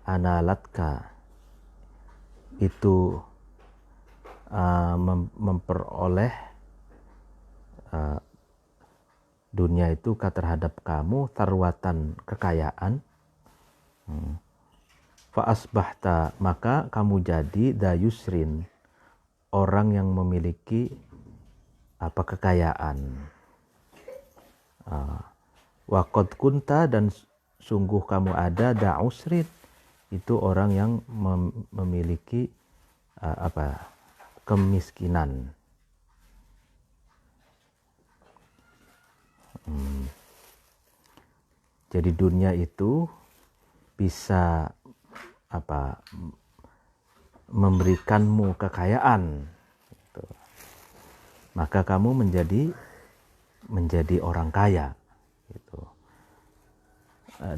A: ana latka itu memperoleh, dunia itu terhadap kamu, tarwatan, kekayaan, fa asbahta, maka kamu jadi dayusrin, orang yang memiliki kekayaan. Wa qad kunta, dan sungguh kamu ada, da'usrin, itu orang yang memiliki kemiskinan. Jadi dunia itu bisa memberikanmu kekayaan, gitu. Maka kamu menjadi orang kaya, gitu.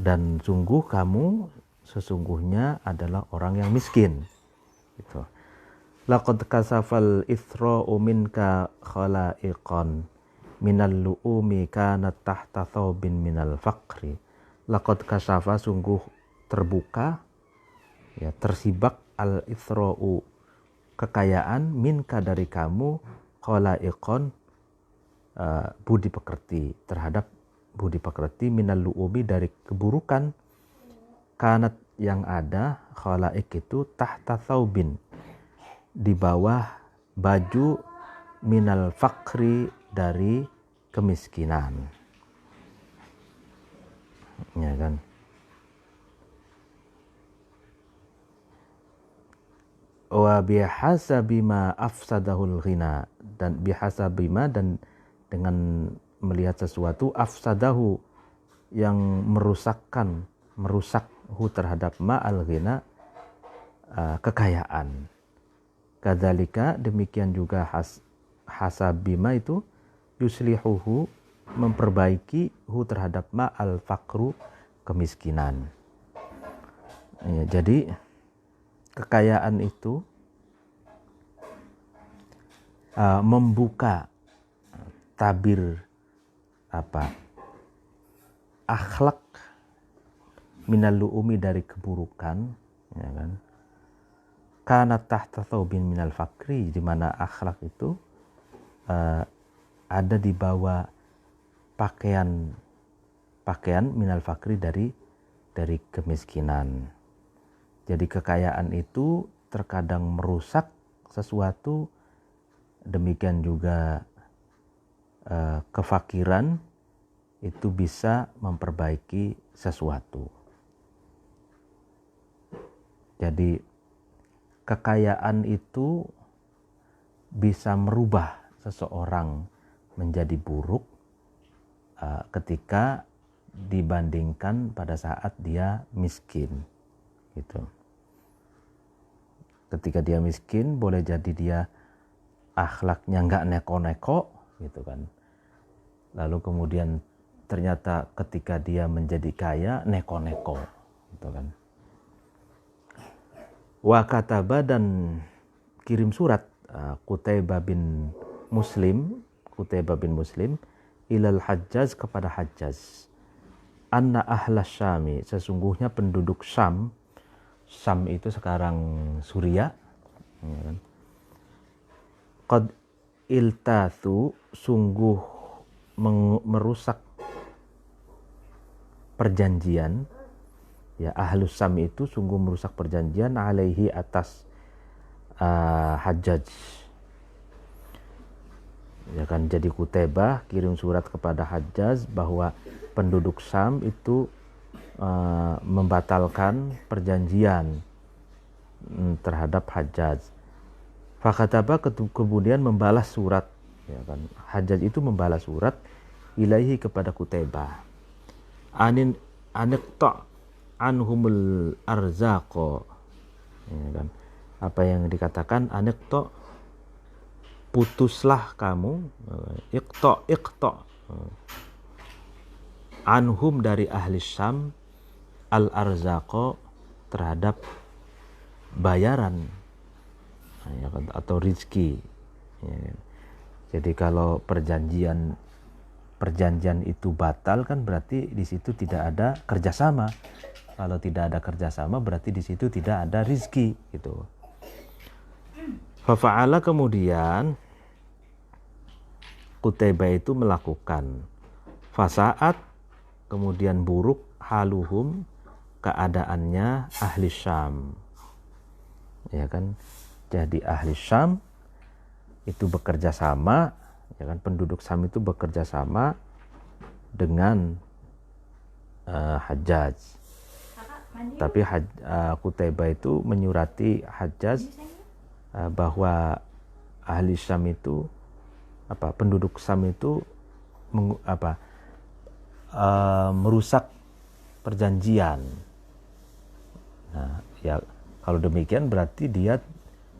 A: Dan kamu sesungguhnya adalah orang yang miskin, gitu. Laqad kasafal ithra'u minka khalaiqan minal lu'umi kanat tahta thawbin minal faqri. Laqad kasafa, sungguh terbuka, ya, tersibak, al ithra'u, kekayaan, minka, dari kamu, khalaiqan, budi pekerti, terhadap budi pekerti, minal lu'umi, dari keburukan, kanat, yang ada, khalaik itu, tahta thawbin, di bawah baju, minal faqri, dari kemiskinan. Ya kan? Wa bihasabi ma afsadahul ghina, dan bihasabi ma, dan dengan melihat sesuatu, afsadahu, yang merusak terhadap ma al ghina, kekayaan. Kadzalika, demikian juga hasabima itu, yuslihuhu, memperbaiki, terhadap ma al faqru, kemiskinan. Ya, jadi kekayaan itu membuka tabir akhlak minal lu'umi dari keburukan, ya kan? Kana tahta thawbin minal fakri, di mana akhlak itu ada di bawah pakaian minal fakri dari kemiskinan. Jadi kekayaan itu terkadang merusak sesuatu, demikian juga kefakiran itu bisa memperbaiki sesuatu. Jadi kekayaan itu bisa merubah seseorang menjadi buruk ketika dibandingkan pada saat dia miskin, gitu. Ketika dia miskin, boleh jadi dia akhlaknya nggak neko-neko, gitu kan. Lalu kemudian ternyata ketika dia menjadi kaya, neko-neko, gitu kan. Wa kataba, dan kirim surat Qutaibah bin Muslim ilal Hajjaj, kepada Hajjaj, anna ahlas Syami, sesungguhnya penduduk Syam itu sekarang Suria, ya kan? Qad iltathu, sungguh merusak perjanjian, ya, ahlus Syam itu sungguh merusak perjanjian alaihi, atas Hajjaj, ya kan. Jadi Qutaibah kirim surat kepada Hajjaj bahwa penduduk Syam itu membatalkan perjanjian terhadap Hajjaj. Fakataba, kemudian membalas surat, ya kan. Hajjaj itu membalas surat ilaihi, kepada Qutaibah, anikta anhumul arzaqo, ya kan. Apa yang dikatakan anikta, putuslah kamu, iqta anhum, dari ahli Syam, al arzaqo, terhadap bayaran, ya kan, atau rizki, ya kan. Jadi kalau perjanjian itu batal, kan berarti di situ tidak ada kerjasama. Kalau tidak ada kerjasama, berarti di situ tidak ada rizki, gitu. Fafa'ala, kemudian Qutaibah itu melakukan. Fasaat, kemudian buruk, haluhum, keadaannya ahli Syam, ya kan. Jadi ahli Syam itu bekerja sama, ya kan, penduduk Syam itu bekerja sama dengan Hajjaj. Tapi Qutaibah itu menyurati Hajjaj bahwa ahli Syam itu penduduk Syam itu merusak perjanjian. Nah, ya, kalau demikian berarti dia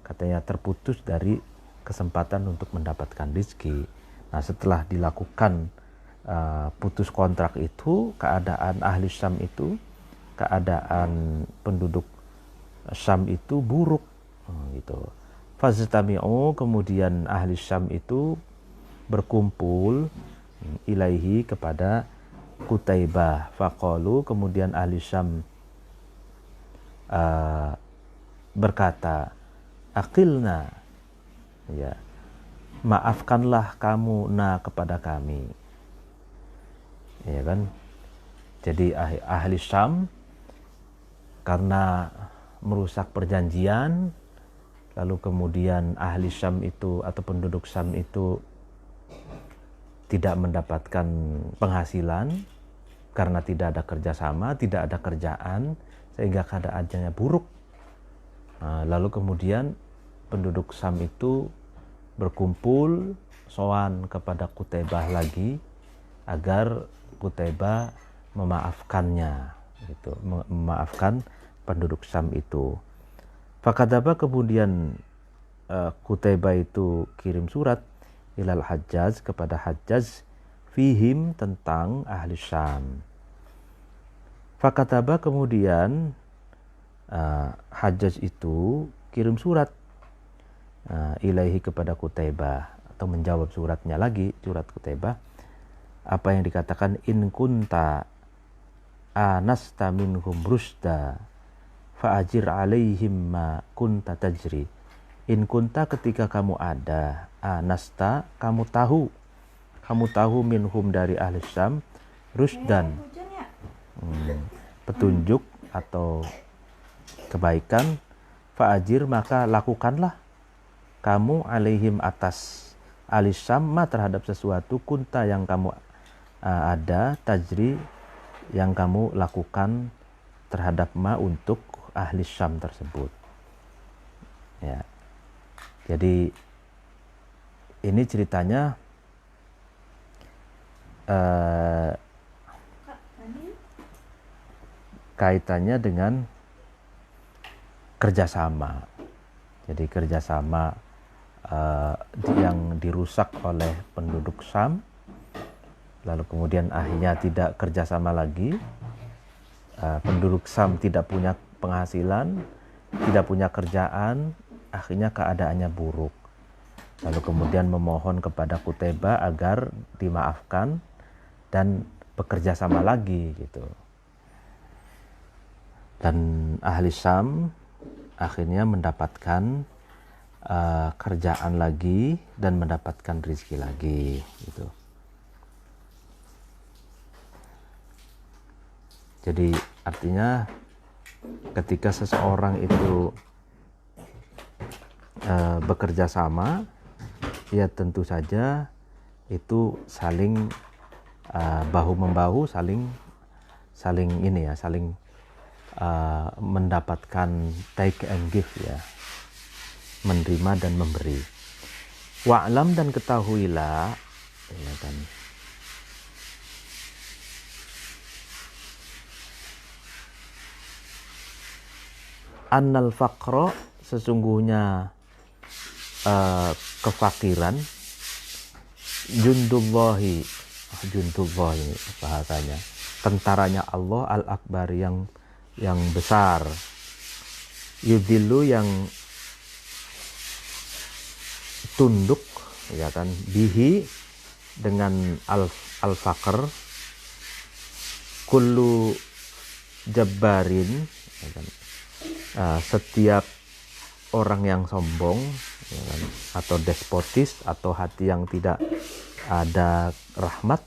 A: katanya terputus dari kesempatan untuk mendapatkan rezeki. Nah, setelah dilakukan putus kontrak itu, keadaan ahli Syam itu, keadaan penduduk Syam itu buruk, gitu. Faztami'u, kemudian ahli Syam itu berkumpul ilaihi, kepada Qutaibah. Faqalu, kemudian ahli Syam berkata, aqilna, ya, maafkanlah kamu kepada kami, ya kan. Jadi ahli Syam karena merusak perjanjian, lalu kemudian ahli Syam itu atau penduduk Syam itu tidak mendapatkan penghasilan karena tidak ada kerjasama, tidak ada kerjaan, sehingga keadaannya buruk. Nah, lalu kemudian penduduk Syam itu berkumpul, sowan kepada Qutaibah lagi agar Qutaibah memaafkannya, gitu, memaafkan penduduk Syam itu. Fakadaba, kemudian Qutaibah itu kirim surat ilal Hajjaj, kepada Hajjaj, fihim, tentang ahli Syam. Fakataba, kemudian Hajjaj itu kirim surat ilaihi kepada Qutaibah, atau menjawab suratnya lagi, surat Qutaibah, apa yang dikatakan in kunta anasta minhum rusda fa'ajir alaihim ma kunta tajri. In kunta ketika kamu ada, anasta kamu tahu minhum dari ahli Syam rusdan,
B: Hujan ya?
A: petunjuk atau kebaikan, fa'ajir maka lakukanlah kamu alaihim atas ahli Syam ma terhadap sesuatu kunta yang kamu ada, tajri yang kamu lakukan terhadap ma untuk ahli Syam tersebut. Ya. Jadi ini ceritanya kaitannya dengan kerjasama. Jadi kerjasama yang dirusak oleh penduduk Syam, lalu kemudian akhirnya tidak kerjasama lagi. Penduduk Syam tidak punya penghasilan, tidak punya kerjaan, akhirnya keadaannya buruk. Lalu kemudian memohon kepada Qutaibah agar dimaafkan dan bekerja sama lagi gitu. Dan ahli Syam akhirnya mendapatkan kerjaan lagi dan mendapatkan rezeki lagi gitu. Jadi artinya ketika seseorang itu bekerja sama, ya tentu saja itu saling bahu membahu, saling ini ya, saling mendapatkan take and give ya, menerima dan memberi. Wa'lam dan ketahuilah, ya kan, annal faqra sesungguhnya kefakiran jundullahi bahasanya tentaranya Allah al-akbar yang besar, yudhillu yang tunduk ya kan, bihi dengan al-faqr kullu jabbarin ya kan, setiap orang yang sombong ya kan, atau despotis atau hati yang tidak ada rahmat,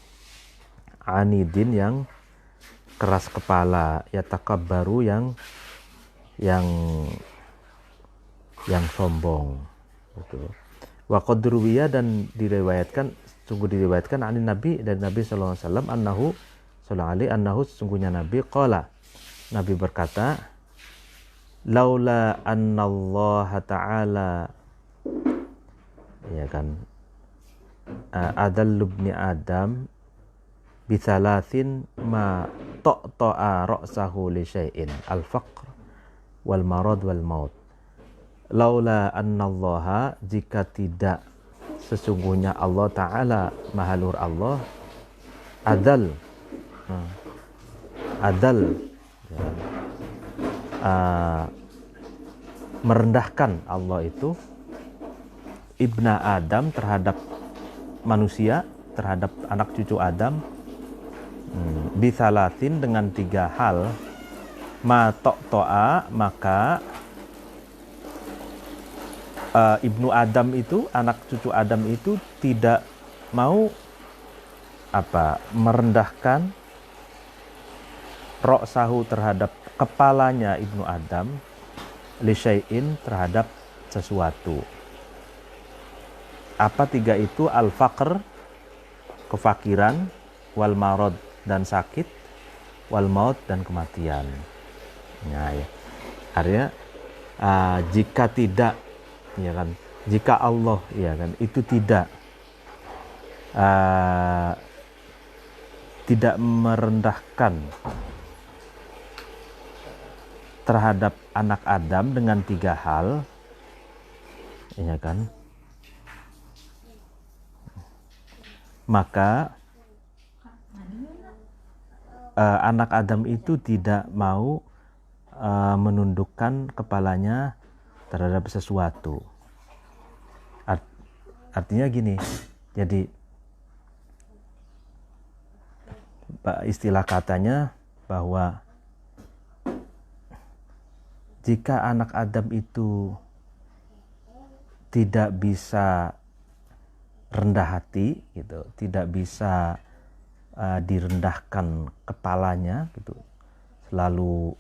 A: anidin yang keras kepala, ya takabbaru yang sombong gitu. Wa qadruwiya dan sungguh diriwayatkan anin Nabi dari Nabi sallallahu alaihi wasallam annahu sesungguhnya Nabi qala, Nabi berkata, laula annallaha ta'ala ya kan adallu ibni Adam bithalathin ma ta'ta'a ra'sahu li syai'in al-faqr wal marad wal maut. Laula annallaha, jika tidak sesungguhnya Allah Ta'ala Maha Luhur Allah, adal merendahkan Allah itu ibna Adam terhadap manusia, terhadap anak cucu Adam, bisalatin dengan 3 hal, ma to'a maka ibnu Adam itu, anak cucu Adam itu tidak mau merendahkan ra'sahu terhadap kepalanya ibnu Adam, li syai'in terhadap sesuatu. Apa 3 itu? Al-faqr kefakiran, wal marad dan sakit, wal maut dan kematian. Nah ya, artinya jika tidak ya kan, jika Allah ya kan itu tidak merendahkan terhadap anak Adam dengan 3 hal ya kan, maka anak Adam itu tidak mau menundukkan kepalanya terhadap sesuatu. Artinya gini, jadi istilah katanya bahwa jika anak Adam itu tidak bisa rendah hati gitu, tidak bisa direndahkan kepalanya gitu, selalu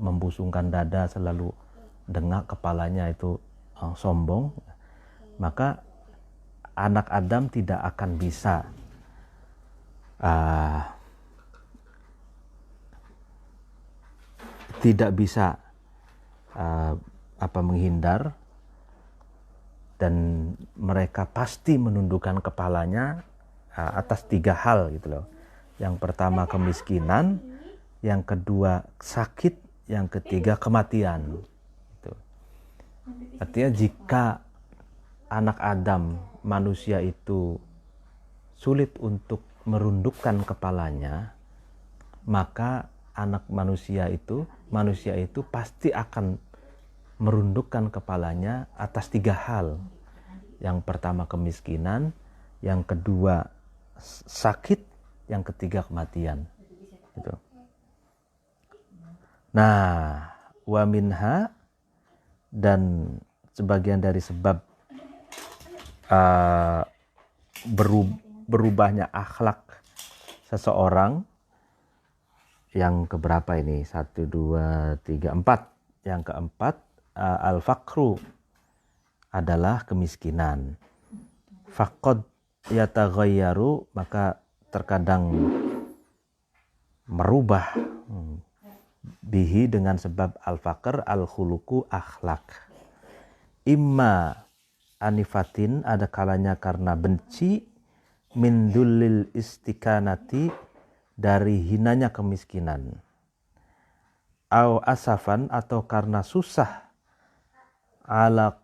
A: membusungkan dada, selalu dengak kepalanya itu sombong, maka anak Adam tidak akan bisa menghindar, dan mereka pasti menundukkan kepalanya atas 3 hal gitu loh. Yang pertama kemiskinan, yang kedua sakit, yang ketiga kematian. Gitu. Artinya jika anak Adam, manusia itu sulit untuk merundukkan kepalanya, maka anak manusia itu pasti akan merundukkan kepalanya atas 3 hal. Yang pertama kemiskinan, yang kedua sakit, yang ketiga kematian. Gitu. Nah, wa minha, dan sebagian dari sebab berubahnya akhlak seseorang, yang keberapa ini? 1, 2, 3, 4. Yang keempat, al-faqru adalah kemiskinan. Faqad yataghayyaru, maka terkadang merubah bihi dengan sebab al-faqr, al-khuluqu, akhlak. Imma anifatin, ada kalanya karena benci, min dullil istikanati, dari hinanya kemiskinan, au asafan, atau karena susah, ala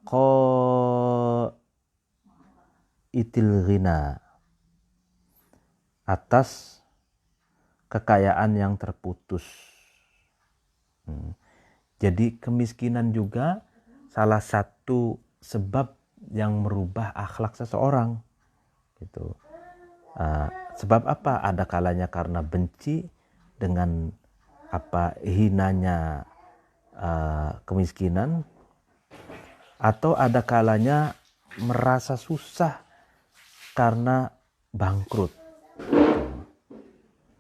A: itil ghina, atas kekayaan yang terputus. Jadi kemiskinan juga salah satu sebab yang merubah akhlak seseorang gitu. Sebab apa? Ada kalanya karena benci dengan hinanya kemiskinan, atau ada kalanya merasa susah karena bangkrut.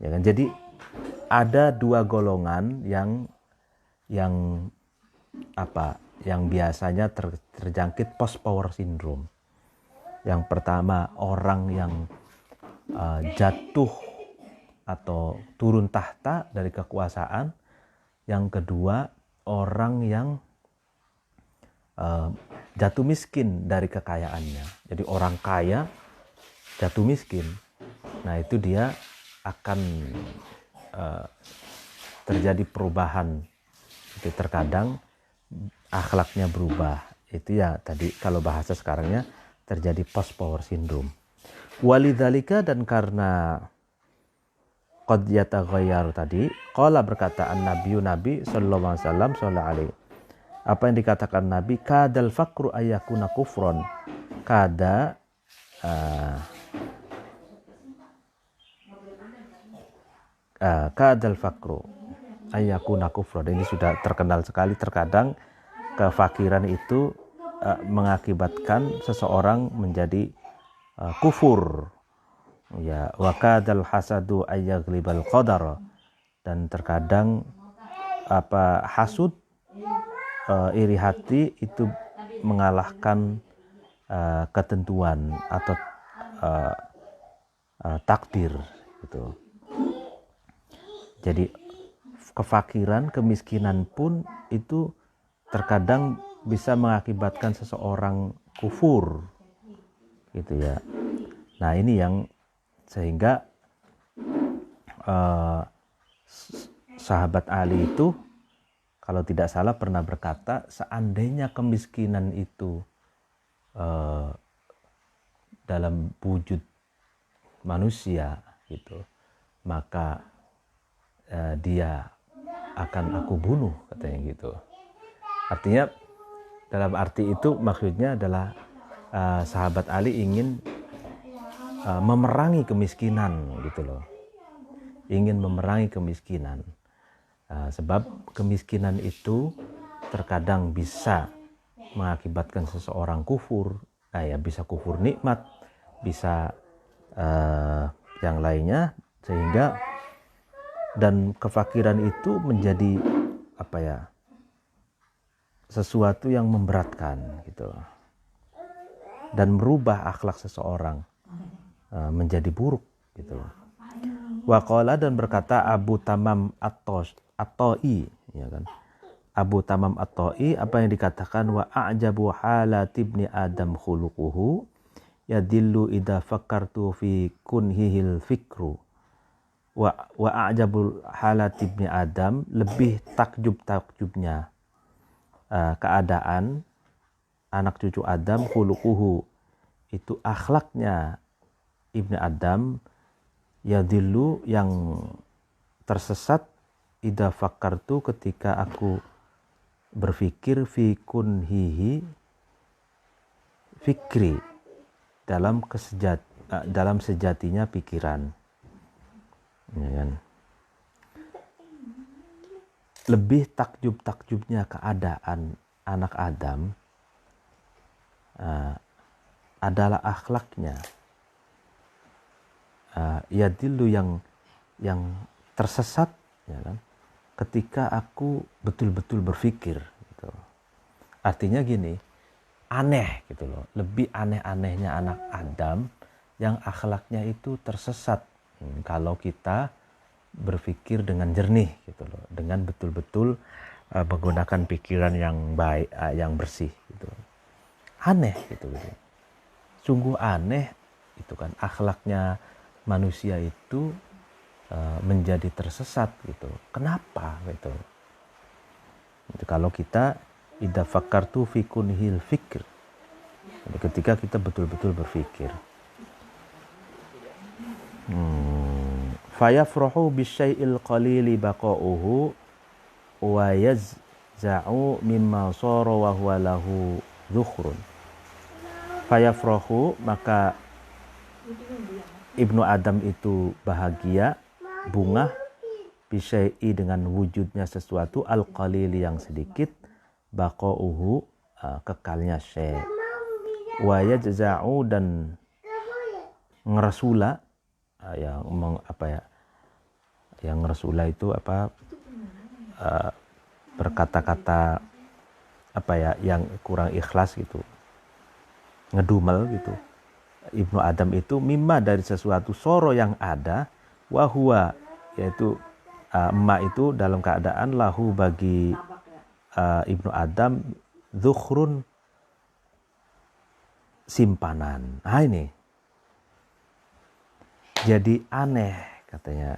A: Ya kan? Jadi ada 2 golongan yang biasanya terjangkit post power syndrome. Yang pertama, orang yang jatuh atau turun tahta dari kekuasaan. Yang kedua, orang yang jatuh miskin dari kekayaannya. Jadi orang kaya jatuh miskin. Nah, itu dia akan terjadi perubahan. Itu terkadang akhlaknya berubah. Itu ya tadi kalau bahasa sekarangnya terjadi post power syndrome. Walidzalika, dan karena qad yataghayyar tadi, qala, berkata nabi sallallahu alaihi wasallam, apa yang dikatakan Nabi, kadal fakru ayakuna kufron, kadal fakru ayakuna kufron. Ini sudah terkenal sekali. Terkadang kefakiran itu mengakibatkan seseorang menjadi kufur. Ya, wa kadal hasadu ayyaglibal qadar, dan terkadang hasud, iri hati itu mengalahkan ketentuan atau takdir gitu. Jadi kefakiran, kemiskinan pun itu terkadang bisa mengakibatkan seseorang kufur gitu ya. Nah, ini yang sehingga sahabat Ali itu kalau tidak salah pernah berkata, seandainya kemiskinan itu dalam wujud manusia gitu, maka dia akan aku bunuh, katanya gitu. Artinya dalam arti itu maksudnya adalah sahabat Ali ingin memerangi kemiskinan gitu loh, ingin memerangi kemiskinan. Sebab kemiskinan itu terkadang bisa mengakibatkan seseorang kufur, ya bisa kufur nikmat, bisa yang lainnya, sehingga dan kefakiran itu menjadi apa ya, sesuatu yang memberatkan gitu, dan merubah akhlak seseorang menjadi buruk gitu. Waqala, dan berkata Abu Tamam At-Ta'i, ya kan, Abu Tamam At-Ta'i, apa yang dikatakan, wa a'jabu halat ibni Adam khuluquhu yadillu idza fakkartu fi kunhihil fikru. Wa a'jabul halat ibni Adam, lebih takjubnya keadaan anak cucu Adam, khuluquhu, itu akhlaknya ibni Adam, yadillu, yang tersesat, idza fakkartu, ketika aku berpikir, fi kunhihi, fikri, dalam sejatinya pikiran, ya kan? Lebih takjubnya keadaan anak Adam adalah akhlaknya, yadillu, yang tersesat, ya kan, ketika aku betul-betul berpikir gitu. Artinya gini, aneh gitu loh, lebih aneh-anehnya anak Adam yang akhlaknya itu tersesat kalau kita berpikir dengan jernih gitu loh, dengan betul-betul menggunakan pikiran yang baik, yang bersih gitu. Aneh gitu. Sungguh aneh itu kan, akhlaknya manusia itu menjadi tersesat gitu. Kenapa gitu? Kalau kita idza fakkartu fi kunhil fikr, jadi ketika kita betul-betul berpikir, fayafrahu bisyai'il qalili baqa'uhu wa yaz'u mimma sara wa huwa lahu dzukhrun. Fayafrahu, maka ibnu Adam itu bahagia, bunga, bisyai'i, dengan wujudnya sesuatu, al-qalili, yang sedikit, baqa'uhu, kekalnya syai', wa yajza'u, dan ngeresula, yang ngeresula itu berkata-kata yang kurang ikhlas gitu, ngedumel gitu. Ibnu Adam itu mimma, dari sesuatu, soro, yang ada, wahua, yaitu emak itu dalam keadaan, lahu, bagi Ibnu Adam, dzukhrun, simpanan. Nah ini jadi aneh katanya.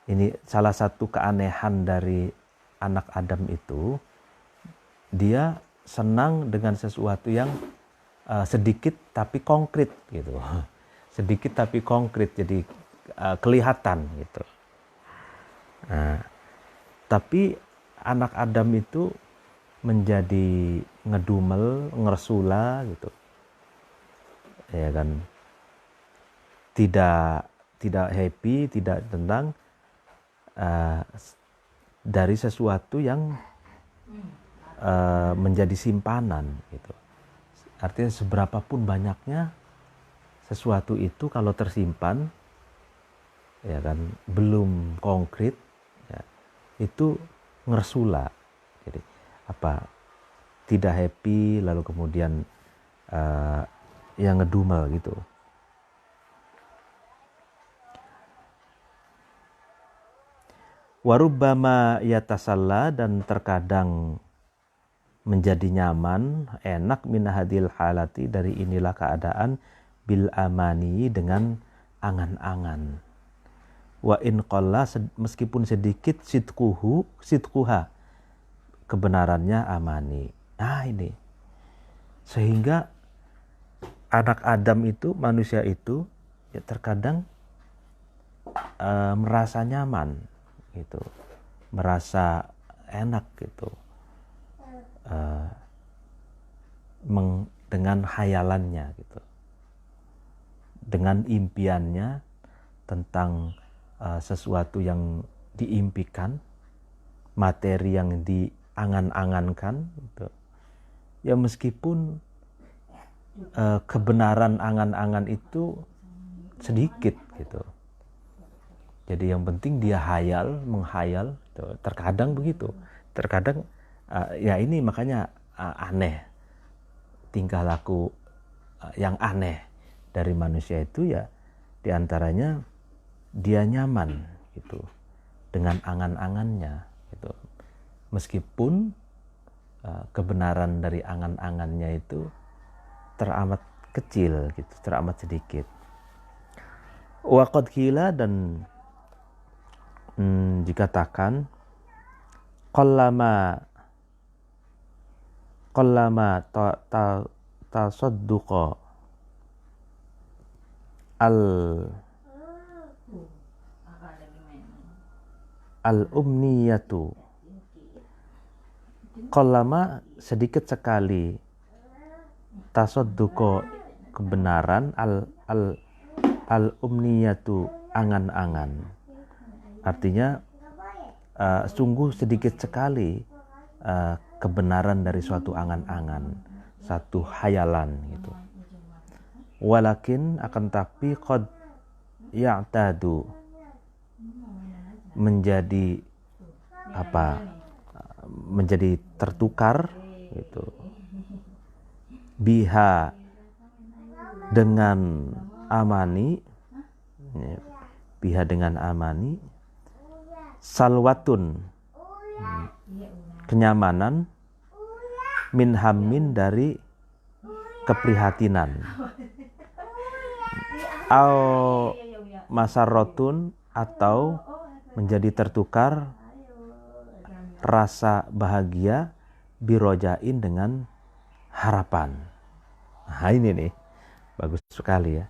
A: Ini salah satu keanehan dari anak Adam itu, dia senang dengan sesuatu yang sedikit tapi konkret gitu. Sedikit tapi konkret, jadi kelihatan gitu. Nah, tapi anak Adam itu menjadi ngedumel, ngersula gitu, ya kan, tidak happy, tidak tenang dari sesuatu yang menjadi simpanan gitu. Artinya seberapapun banyaknya sesuatu itu, kalau tersimpan, ya kan, belum konkret, ya, itu ngersula. Jadi tidak happy, lalu kemudian yang ngedumel gitu. Warubbama yatasalla, dan terkadang menjadi nyaman, enak, min hadil halati, dari inilah keadaan, bil amani, dengan angan-angan. Wa in qalla, meskipun sedikit, sidquha, kebenarannya amani. Nah ini, sehingga anak Adam itu, manusia itu, ya terkadang merasa nyaman gitu, merasa enak gitu, dengan khayalannya gitu, dengan impiannya tentang sesuatu yang diimpikan, materi yang diangan-angankan gitu. Ya meskipun kebenaran angan-angan itu sedikit gitu. Jadi yang penting dia menghayal gitu. Terkadang begitu. Terkadang ya ini makanya aneh, tingkah laku yang aneh dari manusia itu ya diantaranya dia nyaman gitu dengan angan-angannya gitu. Meskipun kebenaran dari angan-angannya itu teramat kecil gitu, teramat sedikit. Waqad qila, dan dikatakan qallama tasadduqa al-umniyatu, qallama sedikit sekali, tasadduqa kebenaran, al-umniyatu angan-angan. Artinya sungguh sedikit sekali kebenaran dari suatu angan-angan, satu hayalan gitu. Walakin akan tapi qad ya'tadu, menjadi menjadi tertukar gitu, biha dengan amani, biha dengan amani, salwatun kenyamanan, min hammin dari keprihatinan, au masarrotun atau menjadi tertukar rasa bahagia, birojain dengan harapan. Nah ini nih bagus sekali ya.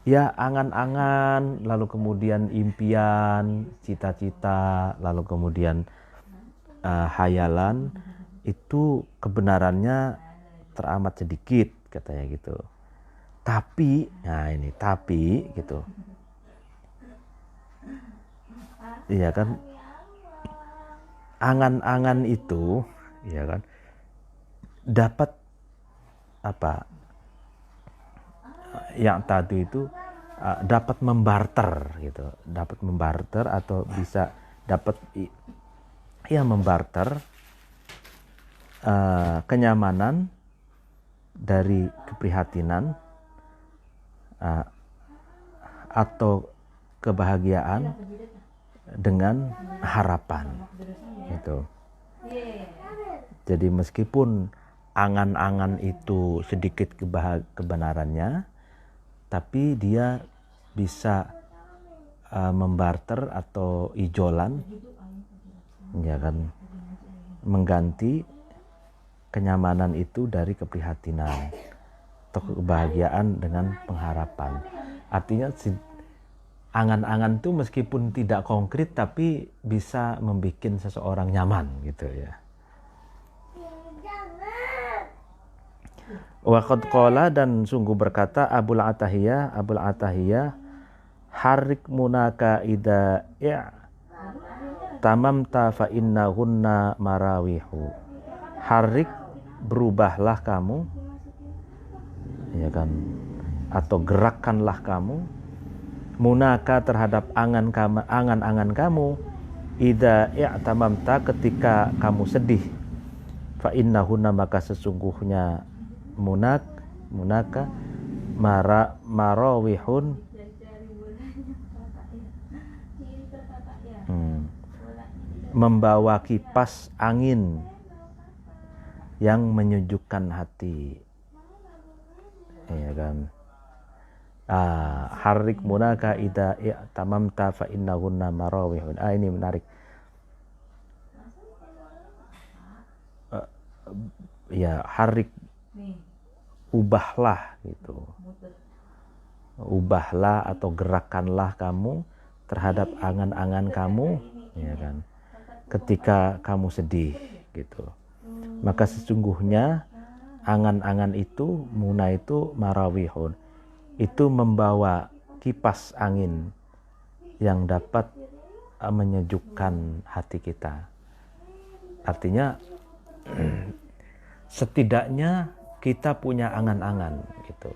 A: Ya angan-angan, lalu kemudian impian, cita-cita, lalu kemudian hayalan, itu kebenarannya teramat sedikit katanya gitu. Tapi, nah ini tapi gitu. Iya kan, angan-angan itu, iya kan, dapat yang tadi itu dapat membarter gitu, dapat membarter atau bisa dapat membarter kenyamanan dari keprihatinan atau kebahagiaan dengan harapan gitu. Jadi meskipun angan-angan itu sedikit kebenarannya, tapi dia bisa membarter atau ijolan, ya kan, mengganti kenyamanan itu dari keprihatinan atau kebahagiaan dengan pengharapan. Artinya angan-angan itu meskipun tidak konkret tapi bisa membuat seseorang nyaman gitu ya. Waqad qala, dan sungguh berkata Abul Atahiyah, harik munaka ida tamamta fa innahunna marawihu. Harik, berubahlah kamu, ya kan, atau gerakkanlah kamu, munaka terhadap angan-angan kamu, ida tamamta ketika kamu sedih, fa innahunna maka sesungguhnya munaka marawihun, membawa kipas angin yang menyejukkan hati, ya kan. Harik munaka ida tamamta fa innahunna marawihun. Ini menarik. Ya, harik, ubahlah gitu. Ubahlah atau gerakanlah kamu terhadap angan-angan kamu, ya kan, ketika kamu sedih gitu. Maka sesungguhnya Angan-angan itu, muna itu marawihun, itu membawa kipas angin yang dapat menyejukkan hati kita. Artinya setidaknya kita punya angan-angan gitu.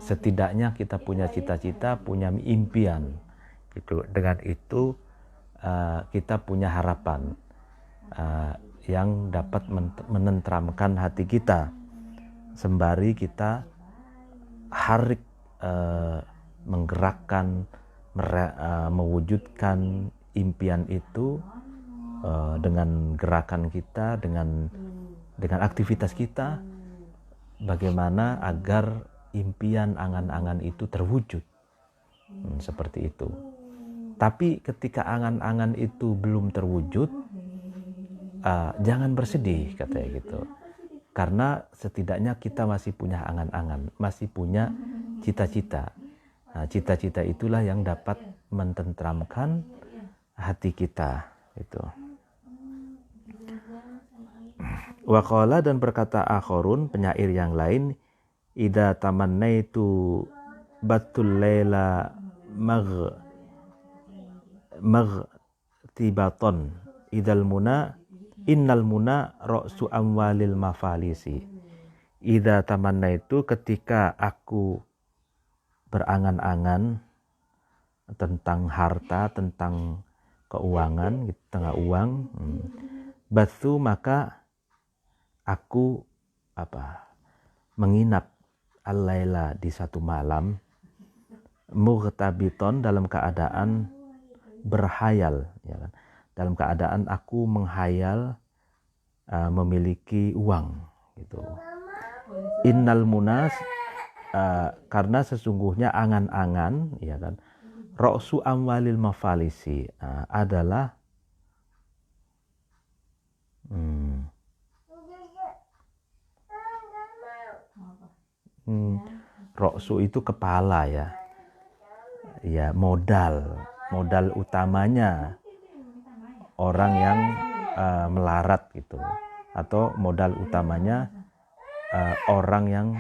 A: Setidaknya kita punya cita-cita, punya impian gitu. Dengan itu kita punya harapan yang dapat menenteramkan hati kita, sembari kita harik menggerakkan, mewujudkan impian itu dengan gerakan kita, dengan aktivitas kita, bagaimana agar impian angan-angan itu terwujud. Seperti itu. Tapi ketika angan-angan itu belum terwujud, jangan bersedih, katanya gitu. Karena setidaknya kita masih punya angan-angan, masih punya cita-cita. Nah, cita-cita itulah yang dapat mententramkan hati kita. Itu. Waqala, dan berkata akhorun, penyair yang lain, idza tamannaitu batul laila maghtibaton idzal muna innal muna ra'su amwalil mafalisi. Idza tamannaitu, ketika aku berangan-angan tentang harta, tentang keuangan, tentang uang, bathu, maka aku menginap al-laila, di satu malam, mughtabiton, dalam keadaan berhayal, ya kan? Dalam keadaan aku menghayal memiliki uang gitu. Innal munas, karena sesungguhnya angan-angan, ya kan, ra'su amwalil mafalisi, adalah ra'su itu kepala, ya modal utamanya orang yang melarat gitu, atau modal utamanya orang yang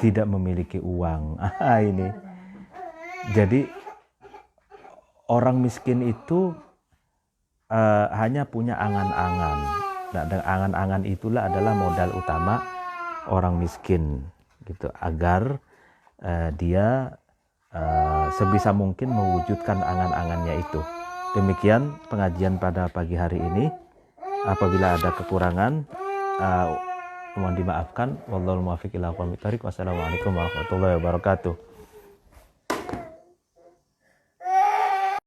A: tidak memiliki uang. Ini jadi orang miskin itu hanya punya angan-angan. Nah, dan angan-angan itulah adalah modal utama orang miskin gitu, agar dia sebisa mungkin mewujudkan angan-angannya itu. Demikian pengajian pada pagi hari ini. Apabila ada kekurangan, mohon dimaafkan. Wallahul muwaffiq ila aqwamit thoriq. Wassalamualaikum warahmatullahi wabarakatuh.